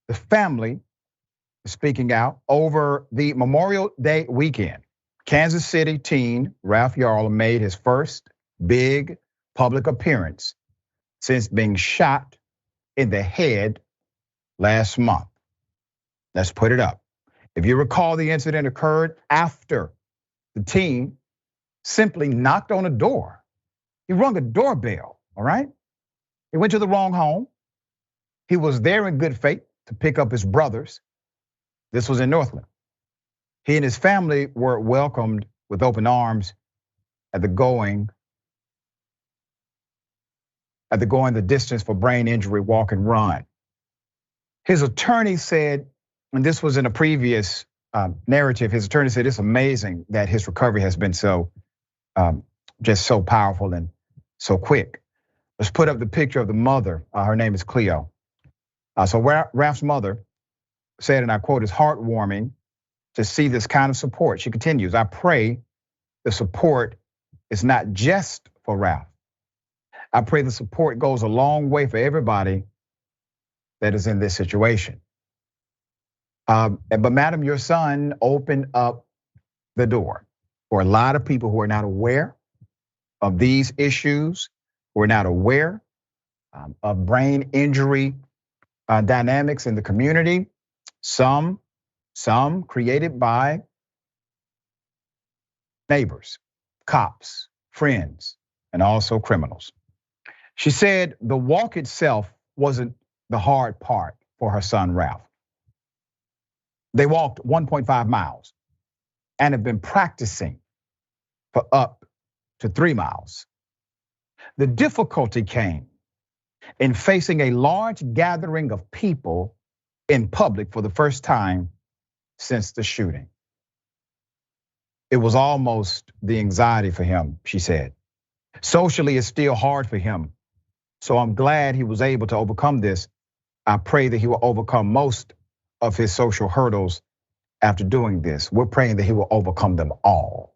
the family is speaking out over the Memorial Day weekend. Kansas City teen Ralph Yarl made his first big public appearance since being shot in the head last month. Let's put it up. If you recall, the incident occurred after the teen simply knocked on a door. He rung a doorbell, all right? He went to the wrong home. He was there in good faith to pick up his brothers. This was in Northland. He and his family were welcomed with open arms at the going the distance for brain injury walk and run. His attorney said, and this was in a previous narrative, his attorney said it's amazing that his recovery has been so, just so powerful and so quick. Let's put up the picture of the mother. Her name is Cleo. So Ralph's mother said, and I quote, it's heartwarming to see this kind of support. She continues, I pray the support is not just for Ralph. I pray the support goes a long way for everybody that is in this situation. But madam, your son opened up the door for a lot of people who are not aware of these issues, who are not aware of brain injury dynamics in the community. Some created by neighbors, cops, friends, and also criminals. She said the walk itself wasn't the hard part for her son, Ralph. They walked 1.5 miles and have been practicing for up to 3 miles. The difficulty came in facing a large gathering of people in public for the first time since the shooting. It was almost the anxiety for him, she said. Socially, it's still hard for him. So I'm glad he was able to overcome this. I pray that he will overcome most of his social hurdles after doing this. We're praying that he will overcome them all.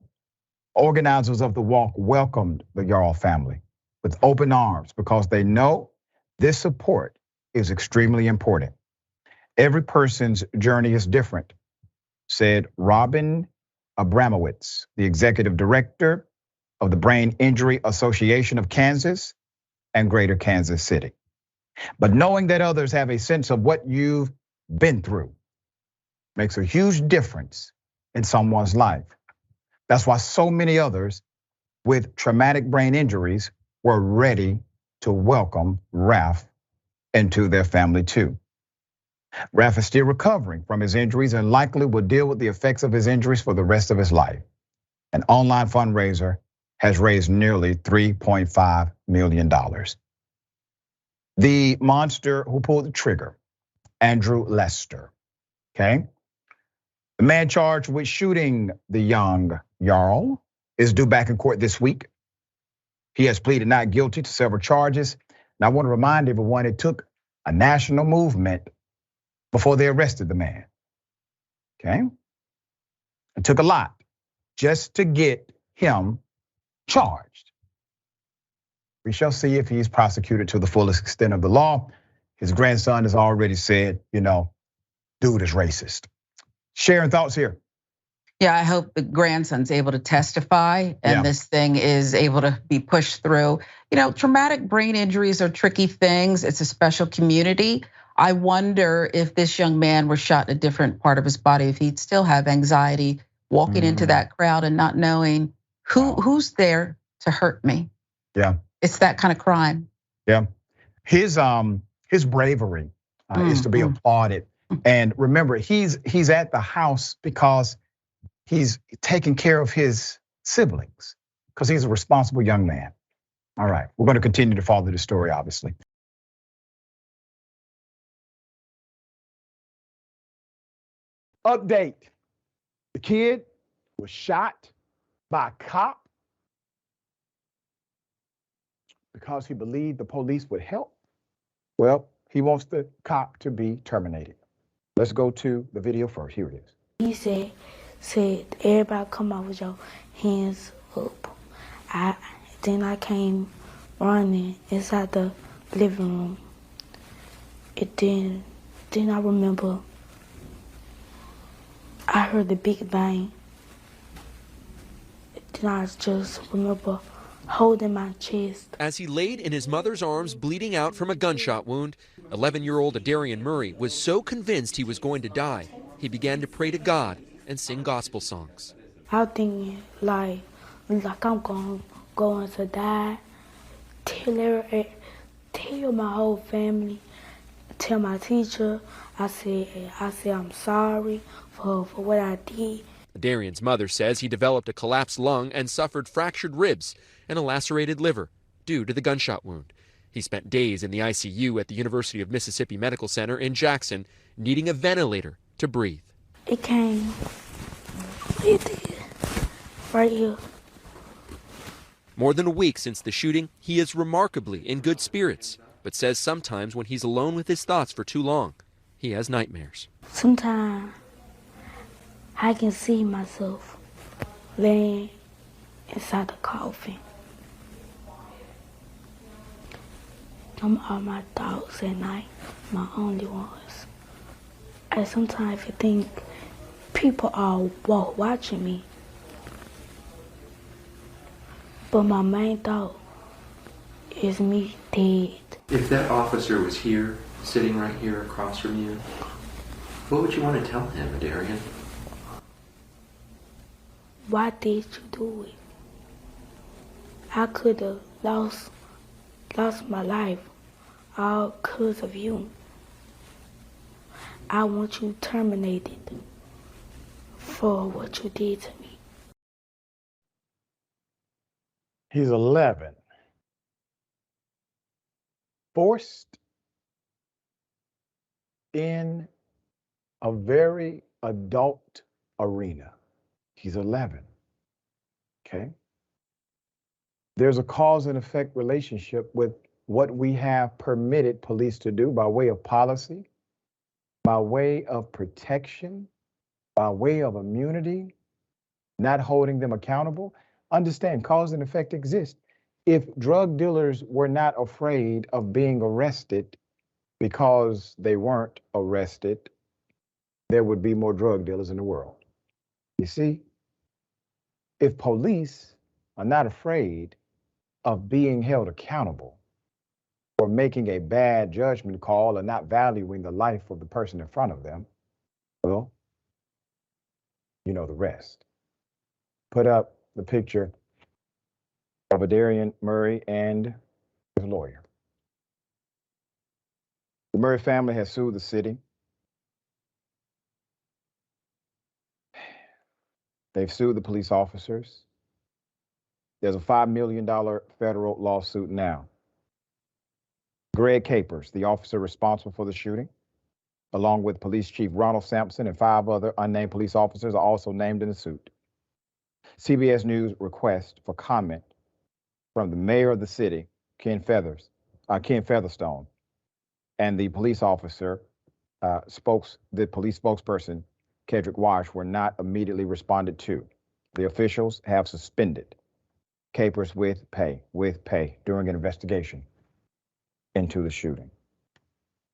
Organizers of the walk welcomed the Yarl family with open arms because they know this support is extremely important. Every person's journey is different, said Robin Abramowitz, the executive director of the Brain Injury Association of Kansas and Greater Kansas City. But knowing that others have a sense of what you've been through makes a huge difference in someone's life. That's why so many others with traumatic brain injuries were ready to welcome Ralph into their family too. Ralph is still recovering from his injuries and likely will deal with the effects of his injuries for the rest of his life. An online fundraiser has raised nearly $3.5 million. The monster who pulled the trigger, Andrew Lester, okay? The man charged with shooting the young Jarl is due back in court this week. He has pleaded not guilty to several charges. And I want to remind everyone it took a national movement before they arrested the man, okay? It took a lot just to get him charged. We shall see if he's prosecuted to the fullest extent of the law. His grandson has already said, dude is racist. Sharing thoughts here. Yeah, I hope the grandson's able to testify and this thing is able to be pushed through. Traumatic brain injuries are tricky things. It's a special community. I wonder if this young man were shot in a different part of his body, if he'd still have anxiety walking into that crowd and not knowing who's there to hurt me. Yeah. It's that kind of crime. Yeah. His bravery is to be applauded. And remember, he's at the house because he's taking care of his siblings, because he's a responsible young man. All right, we're going to continue to follow the story, obviously. Update. The kid was shot by a cop because he believed the police would help. Well, he wants the cop to be terminated. Let's go to the video first. Here it is. He said, everybody come out with your hands up. Then I came running inside the living room. Then I remember I heard the big bang. Then I just remember holding my chest. As he laid in his mother's arms, bleeding out from a gunshot wound, 11-year-old Adarian Murray was so convinced he was going to die, he began to pray to God and sing gospel songs. I was thinking like I'm going to die. Tell my whole family, tell my teacher. I said I'm sorry for what I did. Adarian's mother says he developed a collapsed lung and suffered fractured ribs and a lacerated liver due to the gunshot wound. He spent days in the ICU at the University of Mississippi Medical Center in Jackson, needing a ventilator to breathe. It came. It did. Right here. More than a week since the shooting, he is remarkably in good spirits, but says sometimes when he's alone with his thoughts for too long, he has nightmares. Sometimes I can see myself laying inside the coffin. Them are my thoughts at night, my only ones. And sometimes I think people are watching me. But my main thought is me dead. If that officer was here, sitting right here across from you, what would you want to tell him, Adarian? Why did you do it? I could have lost my life all because of you. I want you terminated for what you did to me. He's 11. Forced in a very adult arena. He's 11, okay? There's a cause and effect relationship with what we have permitted police to do by way of policy, by way of protection, by way of immunity, not holding them accountable. Understand, cause and effect exist. If drug dealers were not afraid of being arrested because they weren't arrested, there would be more drug dealers in the world. You see, if police are not afraid of being held accountable for making a bad judgment call or not valuing the life of the person in front of them, well, you know the rest. Put up the picture of Adarian Murray and his lawyer. The Murray family has sued the city. They've sued the police officers. There's a $5 million federal lawsuit now. Greg Capers, the officer responsible for the shooting, along with Police Chief Ronald Sampson and 5 other unnamed police officers, are also named in the suit. CBS News request for comment from the mayor of the city, Ken Featherstone, and the police officer, the police spokesperson, Kedrick Wash, were not immediately responded to. The officials have suspended Capers with pay during an investigation into the shooting.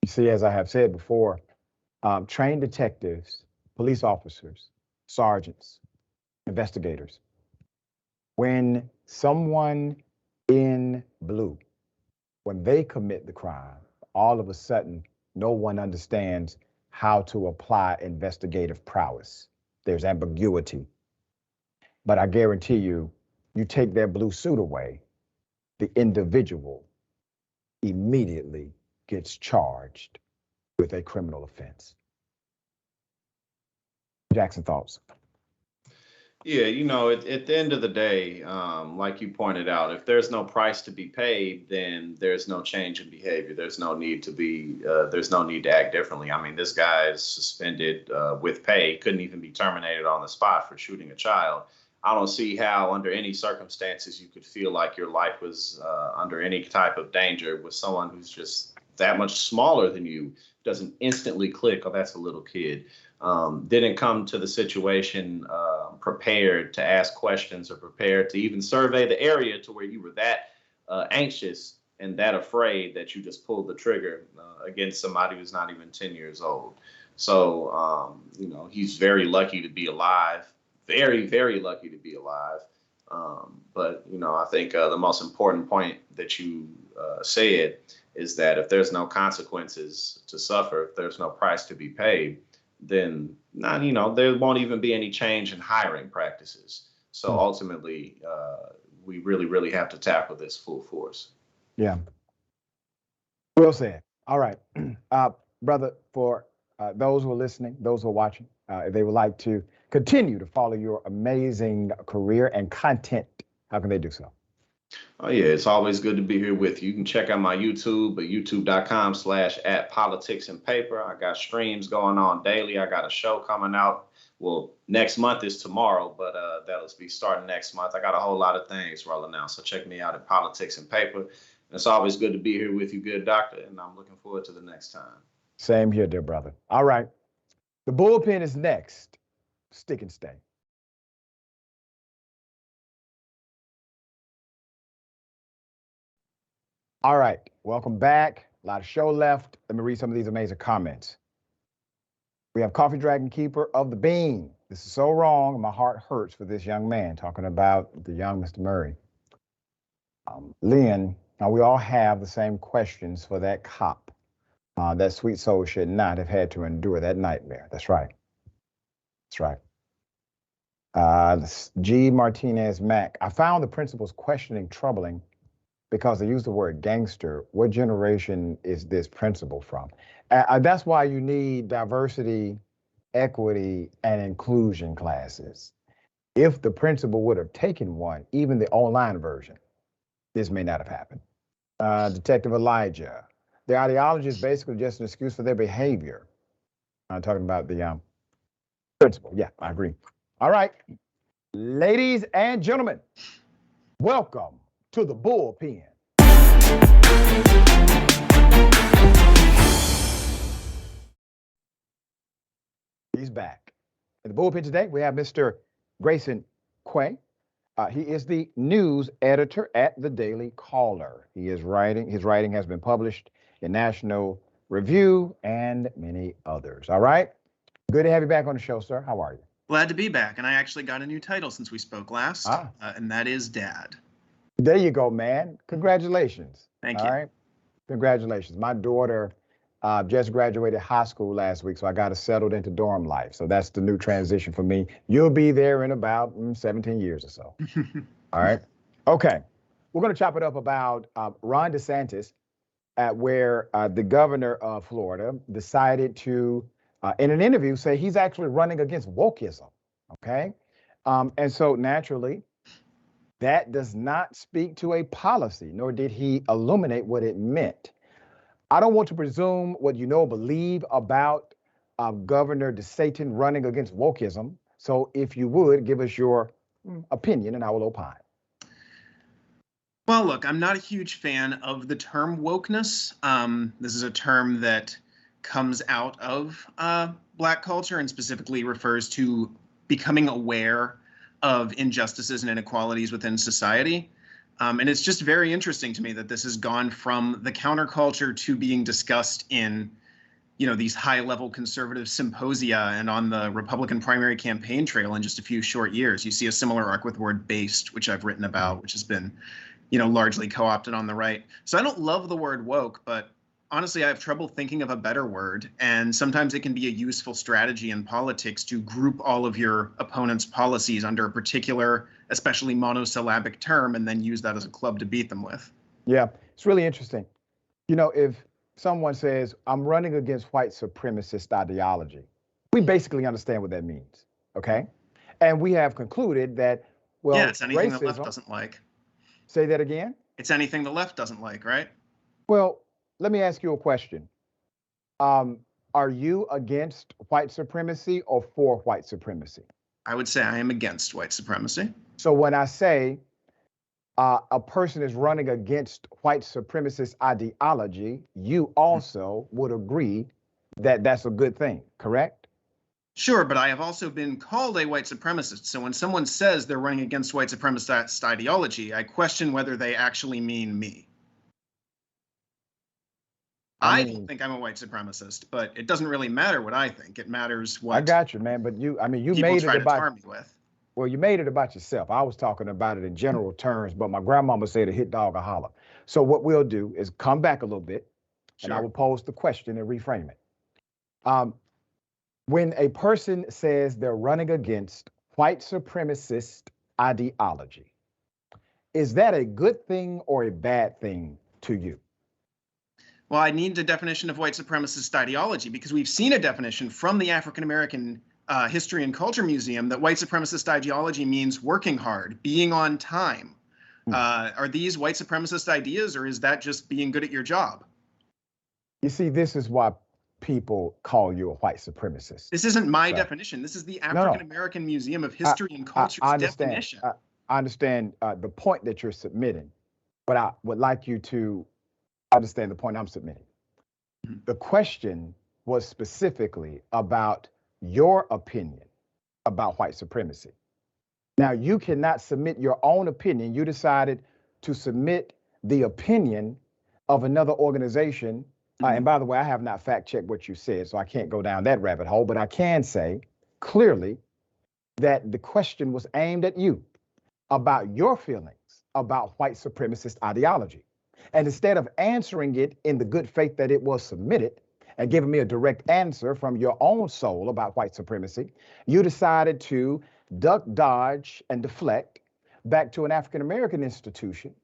You see, as I have said before, trained detectives, police officers, sergeants, investigators, when someone in blue, when they commit the crime, all of a sudden, no one understands how to apply investigative prowess. There's ambiguity. But I guarantee you, you take their blue suit away, the individual immediately gets charged with a criminal offense. Jackson, thoughts? Yeah, you know, at the end of the day, like you pointed out, if there's no price to be paid, then there's no change in behavior. There's no need to act differently. I mean, this guy is suspended with pay, couldn't even be terminated on the spot for shooting a child. I don't see how under any circumstances you could feel like your life was under any type of danger with someone who's just that much smaller than you. Doesn't instantly click, oh, that's a little kid. Didn't come to the situation prepared to ask questions or prepared to even survey the area to where you were that anxious and that afraid that you just pulled the trigger against somebody who's not even 10 years old. So, you know, he's very lucky to be alive, very, very lucky to be alive. But, you know, I think the most important point that you said is that if there's no consequences to suffer, if there's no price to be paid, then you know, there won't even be any change in hiring practices. So ultimately, we really, really have to tackle this full force. Yeah. Well said. All right. Brother, for those who are listening, those who are watching, if they would like to continue to follow your amazing career and content, how can they do so? Oh, yeah, it's always good to be here with you. You can check out my YouTube at youtube.com/@politicsandpaper. I got streams going on daily. I got a show coming out. Well, next month is tomorrow, but that'll be starting next month. I got a whole lot of things rolling out. So check me out at Politics and Paper. And it's always good to be here with you, good doctor. And I'm looking forward to the next time. Same here, dear brother. All right. The bullpen is next. Stick and stay. All right, welcome back. A lot of show left. Let me read some of these amazing comments. We have Coffee Dragon Keeper of the Bean. This is so wrong. My heart hurts for this young man, talking about the young Mr. Murray. Lynn, now we all have the same questions for that cop. That sweet soul should not have had to endure that nightmare. That's right. That's right. G. Martinez Mack. I found the principal's questioning troubling because they use the word gangster. What generation is this principal from? That's why you need diversity, equity, and inclusion classes. If the principal would have taken one, even the online version, this may not have happened. Detective Elijah, their ideology is basically just an excuse for their behavior. I'm talking about the principal. Yeah, I agree. All right, ladies and gentlemen, welcome to the bullpen. He's back. In the bullpen today, we have Mr. Grayson Quay. He is the news editor at the Daily Caller. His writing has been published in National Review and many others. All right. Good to have you back on the show, sir. How are you? Glad to be back. And I actually got a new title since we spoke last, and that is Dad. There you go, man. Congratulations. Thank you. All right. Congratulations. My daughter just graduated high school last week, so I got settled into dorm life. So that's the new transition for me. You'll be there in about 17 years or so. All right. Okay. We're going to chop it up about Ron DeSantis, where the governor of Florida decided to, in an interview, say he's actually running against wokeism. Okay. And so naturally, that does not speak to a policy, nor did he illuminate what it meant. I don't want to presume what you know or believe about Governor DeSantis running against wokeism. So if you would, give us your opinion and I will opine. Well, look, I'm not a huge fan of the term wokeness. This is a term that comes out of Black culture and specifically refers to becoming aware of injustices and inequalities within society. And it's just very interesting to me that this has gone from the counterculture to being discussed in, these high-level conservative symposia and on the Republican primary campaign trail in just a few short years. You see a similar arc with the word based, which I've written about, which has been, largely co-opted on the right. So I don't love the word woke, but honestly, I have trouble thinking of a better word. And sometimes it can be a useful strategy in politics to group all of your opponent's policies under a particular, especially monosyllabic term, and then use that as a club to beat them with. Yeah, it's really interesting. If someone says, I'm running against white supremacist ideology, we basically understand what that means, okay? And we have concluded that, well, yeah, it's anything racism, the left doesn't like. Say that again? It's anything the left doesn't like, right? Well, let me ask you a question. Are you against white supremacy or for white supremacy? I would say I am against white supremacy. So when I say a person is running against white supremacist ideology, you also would agree that that's a good thing, correct? Sure, but I have also been called a white supremacist. So when someone says they're running against white supremacist ideology, I question whether they actually mean me. I don't think I'm a white supremacist, but it doesn't really matter what I think. It matters what I got you, man. But you made it about Well, you made it about yourself. I was talking about it in general terms, but my grandmama said a hit dog a holler. So what we'll do is come back a little bit, and I will pose the question and reframe it. When a person says they're running against white supremacist ideology, is that a good thing or a bad thing to you? Well, I need a definition of white supremacist ideology because we've seen a definition from the African American History and Culture Museum that white supremacist ideology means working hard, being on time. Are these white supremacist ideas, or is that just being good at your job? You see, this is why people call you a white supremacist. This isn't my definition. This is the African American Museum of History and Culture's definition. I understand the point that you're submitting, but I would like you to understand the point I'm submitting. The question was specifically about your opinion about white supremacy. Now, you cannot submit your own opinion. You decided to submit the opinion of another organization. And by the way, I have not fact-checked what you said, so I can't go down that rabbit hole, but I can say clearly that the question was aimed at you about your feelings about white supremacist ideology. And instead of answering it in the good faith that it was submitted and giving me a direct answer from your own soul about white supremacy, you decided to duck, dodge, and deflect back to an African-American institution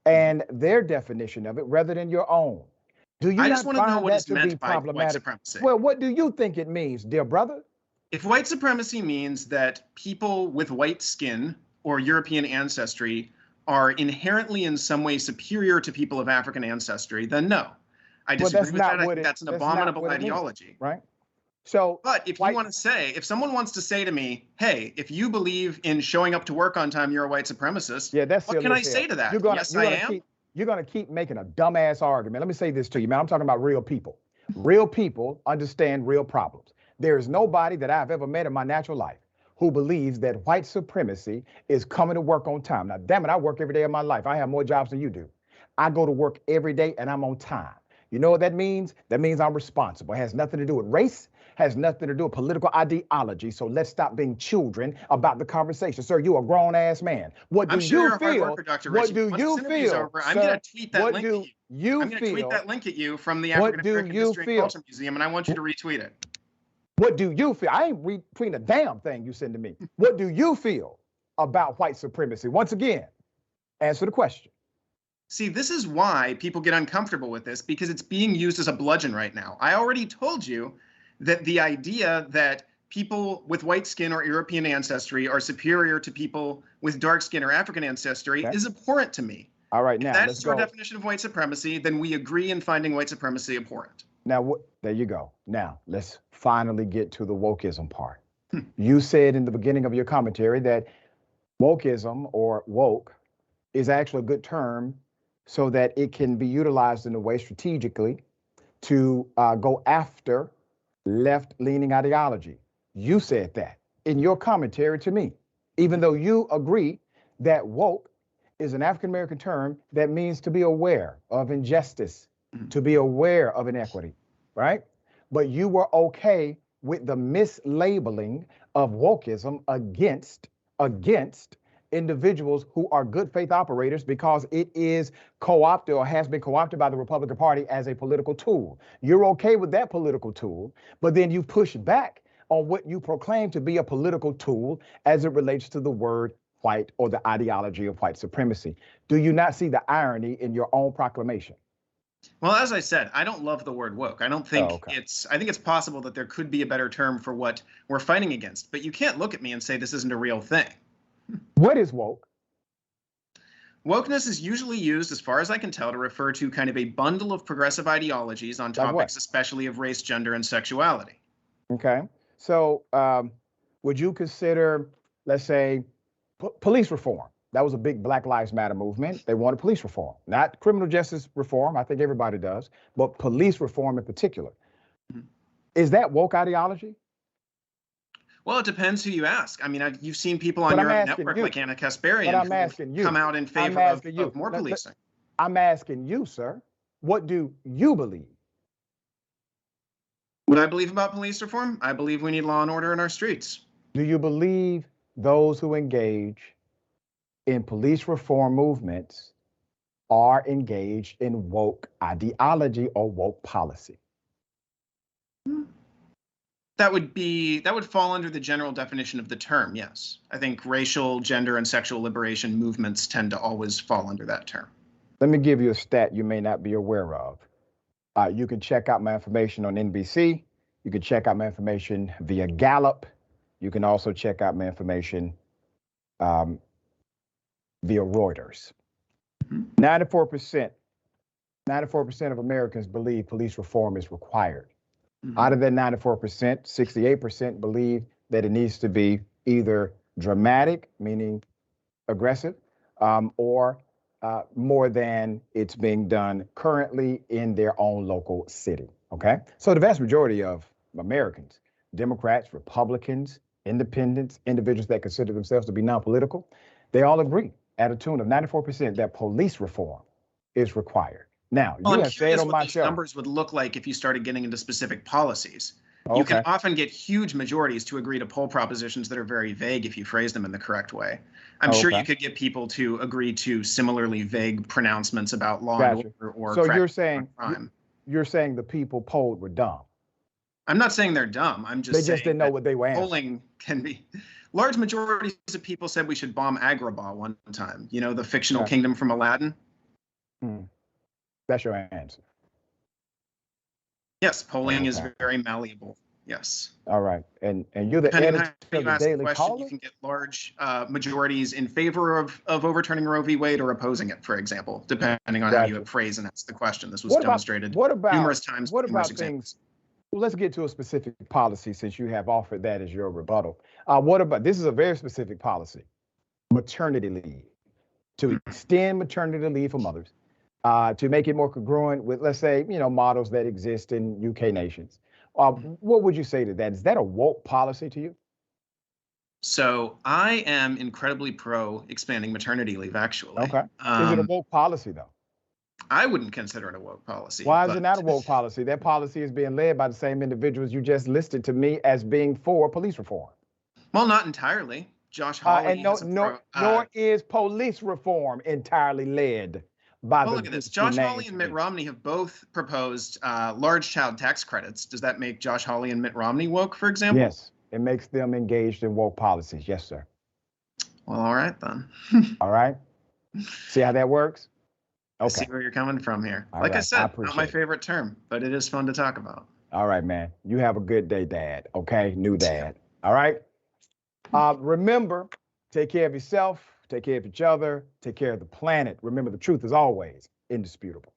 and their definition of it rather than your own. Do you not find that to be problematic? Well, what do you think it means, dear brother? If white supremacy means that people with white skin or European ancestry are inherently in some way superior to people of African ancestry, then no. I disagree with that. I think that's an abominable ideology. Right? So, but if you want to say, if someone wants to say to me, hey, if you believe in showing up to work on time, you're a white supremacist, what can I say to that? Yes, I am. You're going to keep making a dumbass argument. Let me say this to you, man. I'm talking about real people. Real people understand real problems. There is nobody that I've ever met in my natural life who believes that white supremacy is coming to work on time. Now, damn it, I work every day of my life. I have more jobs than you do. I go to work every day and I'm on time. You know what that means? That means I'm responsible. It has nothing to do with race, has nothing to do with political ideology. So let's stop being children about the conversation. Sir, you're a grown ass man. What do you feel? What do you feel? I'm going to tweet that link at you. I'm going to tweet that link at you from the African American History and Culture Museum, and I want you to retweet it. What do you feel? I ain't retweeting a damn thing you send to me. What do you feel about white supremacy? Once again, answer the question. See, this is why people get uncomfortable with this, because it's being used as a bludgeon right now. I already told you that the idea that people with white skin or European ancestry are superior to people with dark skin or African ancestry is abhorrent to me. All right, If now that let's is your go. definition of white supremacy, then we agree in finding white supremacy abhorrent. Now, there you go. Now, let's finally get to the wokeism part. You said in the beginning of your commentary that wokeism or woke is actually a good term so that it can be utilized in a way strategically to go after left-leaning ideology. You said that in your commentary to me, even though you agree that woke is an African-American term that means to be aware of injustice, to be aware of inequity, right? But you were okay with the mislabeling of wokeism against individuals who are good faith operators because it is co-opted or has been co-opted by the Republican Party as a political tool. You're okay with that political tool, but then you push back on what you proclaim to be a political tool as it relates to the word white or the ideology of white supremacy. Do you not see the irony in your own proclamation? Well, as I said, I don't love the word woke. I don't think I think it's possible that there could be a better term for what we're fighting against, but you can't look at me and say this isn't a real thing. What is woke? Wokeness is usually used, as far as I can tell, to refer to kind of a bundle of progressive ideologies on topics, especially of race, gender, and sexuality. Okay. So would you consider, let's say, police reform? That was a big Black Lives Matter movement. They wanted police reform, not criminal justice reform. I think everybody does, but police reform in particular. Is that woke ideology? Well, it depends who you ask. I mean, you've seen people on your own network like Anna Kasparian come out in favor of more policing. I'm asking you, sir, what do you believe? What I believe about police reform? I believe we need law and order in our streets. Do you believe those who engage in police reform movements are engaged in woke ideology or woke policy? That would fall under the general definition of the term, yes. I think racial, gender, and sexual liberation movements tend to always fall under that term. Let me give you a stat you may not be aware of. You can check out my information on NBC. You can check out my information via Gallup. You can also check out my information via Reuters. 94% of Americans believe police reform is required. Out of that 94%, 68% believe that it needs to be either dramatic, meaning aggressive, or more than it's being done currently in their own local city, okay? So the vast majority of Americans, Democrats, Republicans, independents, individuals that consider themselves to be non-political, they all agree at a tune of 94% that police reform is required. Now, you have said on my show, numbers would look like if you started getting into specific policies. You can often get huge majorities to agree to poll propositions that are very vague if you phrase them in the correct way. I'm sure you could get people to agree to similarly vague pronouncements about law and order or so you're saying the people polled were dumb. I'm not saying they're dumb. I'm just saying they just didn't know what they were answering. Polling can be. Large majorities of people said we should bomb Agrabah one time. You know, the fictional kingdom from Aladdin. That's your answer. Yes, polling is very malleable. Yes. All right, and you're the editor of the Daily Caller? You can get large majorities in favor of overturning Roe v. Wade or opposing it, for example, depending on how you phrase and ask the question. This was demonstrated numerous times. What about things? Well, let's get to a specific policy since you have offered that as your rebuttal. What about, this is a very specific policy, maternity leave, to extend maternity leave for mothers, to make it more congruent with, let's say, models that exist in UK nations. What would you say to that? Is that a woke policy to you? So I am incredibly pro expanding maternity leave, actually. Okay. Is it a woke policy, though? I wouldn't consider it a woke policy. Why is it not a woke policy? That policy is being led by the same individuals you just listed to me as being for police reform. Well, not entirely. Josh Hawley nor is police reform entirely led by look at this. Josh Hawley and Mitt Romney have both proposed large child tax credits. Does that make Josh Hawley and Mitt Romney woke, for example? Yes, it makes them engaged in woke policies. Yes, sir. Well, all right then. All right. See how that works? Okay. I see where you're coming from here. Like I said, not my favorite term, but it is fun to talk about. All right, man. You have a good day, Dad. Okay, new dad. All right. Remember, take care of yourself, take care of each other, take care of the planet. Remember, the truth is always indisputable.